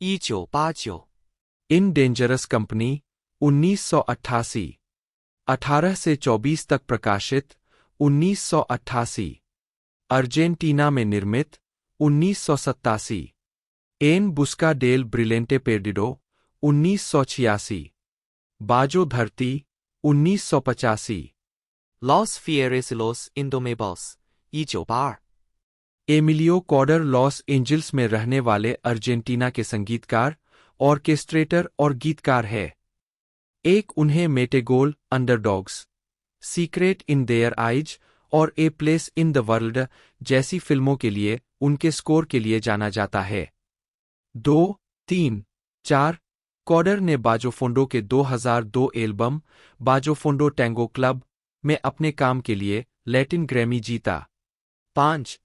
1989। इन डेंजरस कंपनी, 1988। 18 से 24 तक प्रकाशित, 1988। अर्जेंटीना में निर्मित, 1987। En busca del brillante perdido, 1986। Bajo धरती, 1985। Los Fieres y los Indomables 1982। Emilio cadre Los Angeles में रहने वाले अर्जेंटीना के संगीतकार, ऑर्केस्ट्रेटर और गीतकार है। एक उन्हें Metegol, underdogs, secret in their eyes और a place in the world जैसी फिल्मों के लिए उनके स्कोर के लिए जाना जाता है। 2, 3, 4 कॉडर ने बाजोफोंडो के 2002 एल्बम बाजोफोंडो टैंगो क्लब में अपने काम के लिए लैटिन ग्रैमी जीता। 5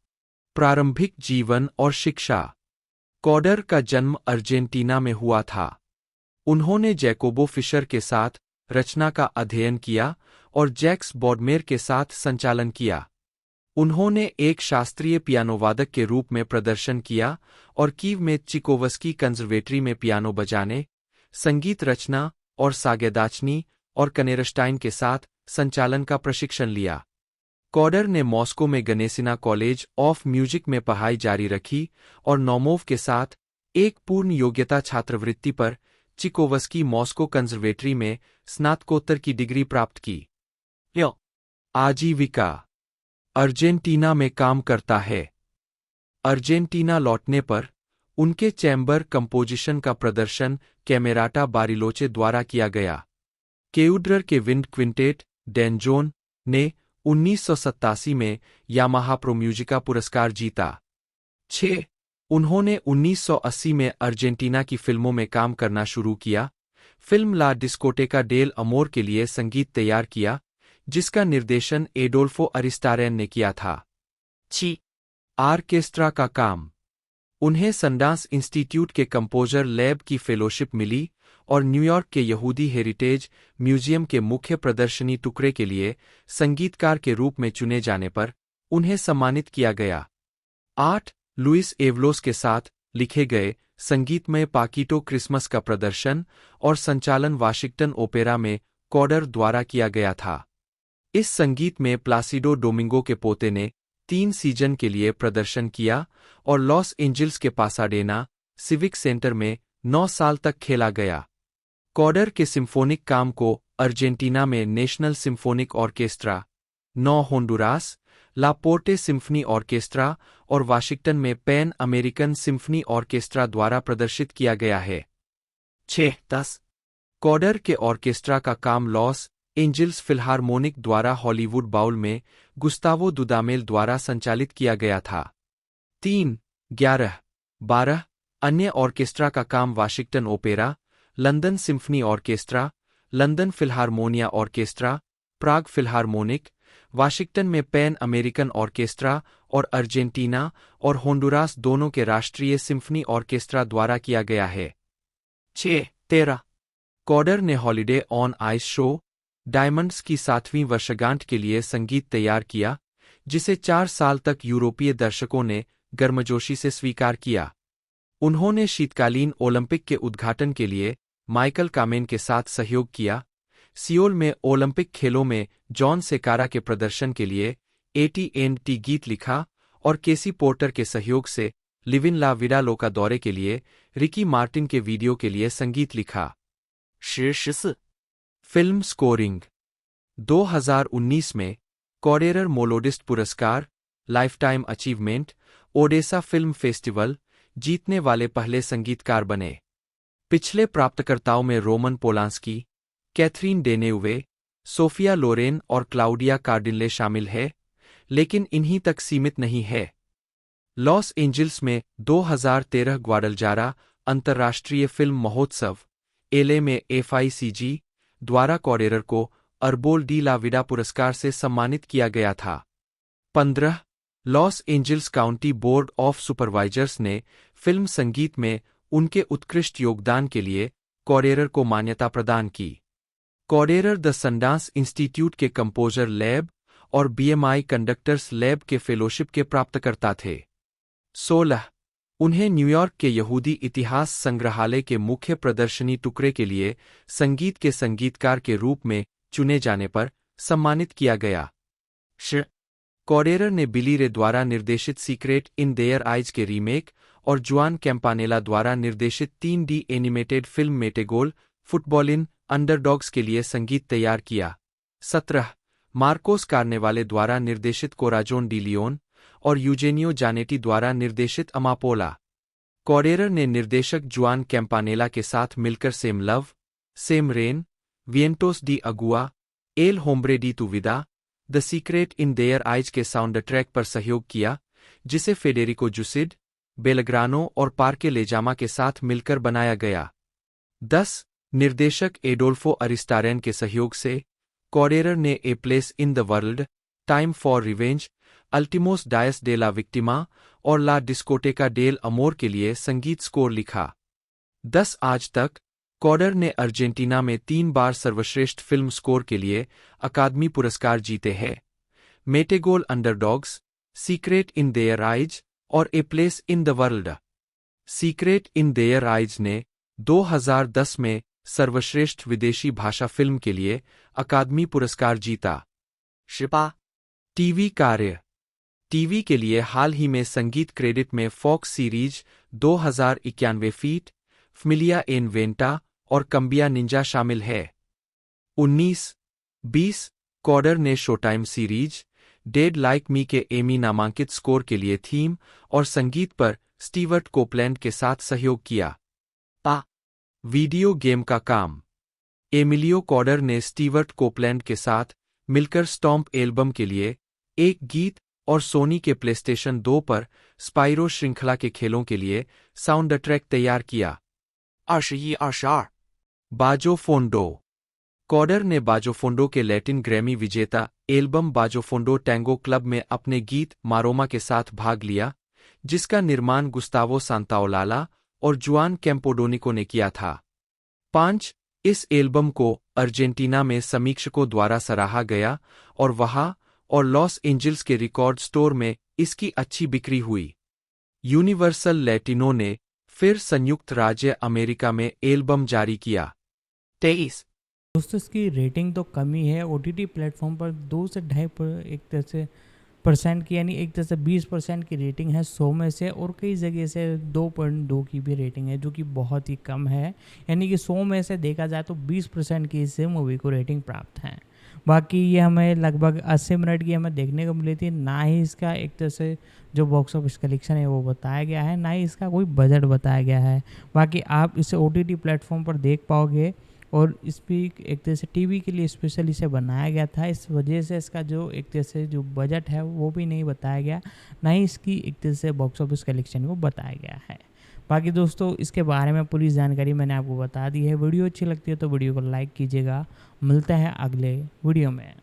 प्रारंभिक जीवन और शिक्षा। कॉडर का जन्म अर्जेंटीना में हुआ था। उन्होंने जैकोबो फिशर के साथ रचना का अध्ययन किया और जैक्स बॉडमेर के साथ संचालन किया। उन्होंने एक शास्त्रीय पियानोवादक के रूप में प्रदर्शन किया और कीव में चिकोवस्की कंजर्वेटरी में पियानो बजाने, संगीत रचना और सागेदाचनी और कनेरस्टाइन के साथ संचालन का प्रशिक्षण लिया। कॉडर ने मॉस्को में गनेसिना कॉलेज ऑफ म्यूजिक में पढ़ाई जारी रखी और नोमोव के साथ एक पूर्ण योग्यता छात्रवृत्ति पर चिकोवस्की मॉस्को कंजर्वेटरी में स्नातकोत्तर की डिग्री प्राप्त की। आजीविका। अर्जेंटीना में काम करता है। अर्जेंटीना लौटने पर उनके चैम्बर कंपोजिशन का प्रदर्शन कैमेराटा बारिलोचे द्वारा किया गया। केउड्रर के विंड क्विंटेट डेनजोन ने 1987 में यामाहा प्रो म्यूजिका पुरस्कार जीता। 6. उन्होंने 1980 में अर्जेंटीना की फिल्मों में काम करना शुरू किया। फिल्म ला डिस्कोटेका डेल अमोर के लिए संगीत तैयार किया, जिसका निर्देशन एडोल्फो अरिस्टारेन ने किया था। 7. आर्केस्ट्रा का काम। उन्हें संडांस इंस्टीट्यूट के कंपोजर लैब की फेलोशिप मिली और न्यूयॉर्क के यहूदी हेरिटेज म्यूजियम के मुख्य प्रदर्शनी टुकड़े के लिए संगीतकार के रूप में चुने जाने पर उन्हें सम्मानित किया गया। 8. लुइस एवलोस के साथ लिखे गए संगीतमय पाकीटो क्रिसमस का प्रदर्शन और संचालन वाशिंगटन ओपेरा में कॉडर द्वारा किया गया था। इस संगीत में प्लासिडो डोमिंगो के पोते ने 3 सीजन के लिए प्रदर्शन किया और लॉस एंजिल्स के पासाडेना सिविक सेंटर में 9 साल तक खेला गया। कॉडर के सिम्फोनिक काम को अर्जेंटीना में नेशनल सिम्फोनिक ऑर्केस्ट्रा, 9 होंडुरास, ला पोर्टे सिम्फनी ऑर्केस्ट्रा और वाशिंगटन में पैन अमेरिकन सिम्फनी ऑर्केस्ट्रा द्वारा प्रदर्शित किया गया है। 6. 10. कॉडर के ऑर्केस्ट्रा का काम लॉस एंजिल्स फिल्हार्मोनिक द्वारा हॉलीवुड बाउल में गुस्तावो दुदामेल द्वारा संचालित किया गया था। 3. 11. 12. अन्य ऑर्केस्ट्रा का काम Washington opera, London symphony orchestra, London Philharmonia orchestra, Prague Philharmonic, Washington में पैन अमेरिकन ऑर्केस्ट्रा और अर्जेंटीना और होंडुरास दोनों के राष्ट्रीय सिम्फनी ऑर्केस्ट्रा द्वारा किया गया है। 6. 13. कॉडर ने holiday on ice show diamonds की 7वीं वर्षगांठ के लिए संगीत तैयार किया, जिसे 4 साल तक यूरोपीय दर्शकों ने गर्मजोशी से स्वीकार किया। उन्होंने शीतकालीन ओलंपिक के उद्घाटन के लिए माइकल कामेन के साथ सहयोग किया। सियोल में ओलंपिक खेलों में जॉन सेकारा के प्रदर्शन के लिए AT&T गीत लिखा और केसी पोर्टर के सहयोग से लिविन ला विडा लोका दौरे के लिए रिकी मार्टिन के वीडियो के लिए संगीत लिखा। 14. Film scoring. 2019 में कॉडेरर मोलोडिस्ट पुरस्कार, lifetime achievement, Odessa film festival जीतने वाले पहले संगीतकार बने। पिछले प्राप्तकर्ताओं में Roman Polanski, Catherine Deneuve, Sophia Loren और क्लाउडिया कार्डिनले शामिल है, लेकिन इन्हीं तक सीमित नहीं है। लॉस एंजिल्स में 2013 ग्वाडलजारा अंतर्राष्ट्रीय फिल्म महोत्सव एलए में FICG द्वारा कॉडेरर को अर्बोल डी ला विडा पुरस्कार से सम्मानित किया गया था। 15. Los Angeles county board of supervisors ने फिल्म संगीत में उनके उत्कृष्ट योगदान के लिए कॉडेरर को मान्यता प्रदान की। कॉडेरर द संडांस इंस्टीट्यूट के कंपोजर लैब और BMI कंडक्टर्स लैब के फेलोशिप के प्राप्तकर्ता थे। 16. उन्हें न्यूयॉर्क के यहूदी इतिहास संग्रहालय के मुख्य प्रदर्शनी टुकड़े के लिए संगीत के संगीतकार के रूप में चुने जाने पर सम्मानित किया गया। कॉडेरर ने बिली रे द्वारा निर्देशित सीक्रेट इन देयर आइज के रीमेक और जुआन कैम्पानेला द्वारा निर्देशित 3D animated film Metegol football in underdogs के लिए संगीत तैयार किया। 17. मार्कोस कार्नेवाले द्वारा निर्देशित कोराजोन डी लियोन और यूजेनियो जानेटी द्वारा निर्देशित अमापोला। कॉडेरर ने निर्देशक जुआन कैम्पानेला के साथ मिलकर same love, same rain, Vientos de agua, El hombre de tu vida, the secret in their eyes के साउंड ट्रैक पर सहयोग किया, जिसे फेडेरिको जुसिड, बेलग्रानो और पार्के लेजामा के साथ मिलकर बनाया गया। 10. निर्देशक एडोल्फो अरिस्टारेन के सहयोग से कॉडेरर ने a place in the world, time for revenge, Ultimos dias de la victima और ला डिस्कोटेका डेल अमोर के लिए संगीत स्कोर लिखा। 10. आज तक कॉडर ने अर्जेंटीना में 3 बार सर्वश्रेष्ठ फिल्म स्कोर के लिए अकादमी पुरस्कार जीते हैं। Metegol underdogs, secret in their eyes और a place in the world. Secret in their eyes ने 2010 में सर्वश्रेष्ठ विदेशी भाषा फिल्म के लिए अकादमी पुरस्कार जीता। 18. टीवी कार्य। टीवी के लिए हाल ही में संगीत क्रेडिट में Fox series 2091 feet, Familia en venta और कम्बिया निंजा शामिल है। 19. 20. कॉडर ने Showtime series dead like me के एमी नामांकित स्कोर के लिए थीम और संगीत पर स्टीवर्ट कोपलैंड के साथ सहयोग किया। वीडियो गेम का काम। एमिलियो कॉडर ने स्टीवर्ट कोपलैंड के साथ मिलकर स्टॉम्प एल्बम के लिए एक गीत और सोनी के प्लेस्टेशन 2 पर स्पाइरो श्रृंखला के खेलों के लिए साउंड ट्रैक तैयार किया। 21-22बाजोफोंडो। कॉडर ने बाजोफोंडो के लैटिन ग्रैमी विजेता एल्बम बाजोफोंडो टैंगो क्लब में अपने गीत मारोमा के साथ भाग लिया, जिसका निर्माण गुस्तावो सांताओलाला और जुआन कैम्पोडोनिको ने किया था। 5 इस एल्बम को अर्जेंटीना में समीक्षकों द्वारा सराहा गया और वहाँ और लॉस एंजिल्स के रिकॉर्ड स्टोर में इसकी अच्छी बिक्री हुई। यूनिवर्सल लैटिनो ने फिर संयुक्त राज्य अमेरिका में एल्बम जारी किया। 23 दोस्तों इसकी रेटिंग तो कम ही है। OTT प्लेटफॉर्म पर 2 से 2.5 एक तरह से % की, यानी एक तरह से 20% की रेटिंग है 100 में से, और कई जगह से 2.2 की भी रेटिंग है, जो कि बहुत ही कम है। यानी कि 100 में से देखा जाए तो 20% की इससे मूवी को रेटिंग प्राप्त है। बाकी ये हमें लगभग 80 मिनट की हमें देखने को मिली थी। ना ही इसका एक तरह से जो बॉक्स ऑफिस कलेक्शन है वो बताया गया है, ना ही इसका कोई बजट बताया गया है। बाकी आप इसे OTT प्लेटफॉर्म पर देख पाओगे, और इस भी एक तरह से टीवी के लिए स्पेशल इसे बनाया गया था। इस वजह से इसका जो एक तरह से जो बजट है वो भी नहीं बताया गया, ना ही इसकी एक तरह से बॉक्स ऑफिस कलेक्शन को बताया गया है। बाकी दोस्तों इसके बारे में पूरी जानकारी मैंने आपको बता दी है। वीडियो अच्छी लगती है तो वीडियो को लाइक कीजिएगा। मिलते हैं अगले वीडियो में।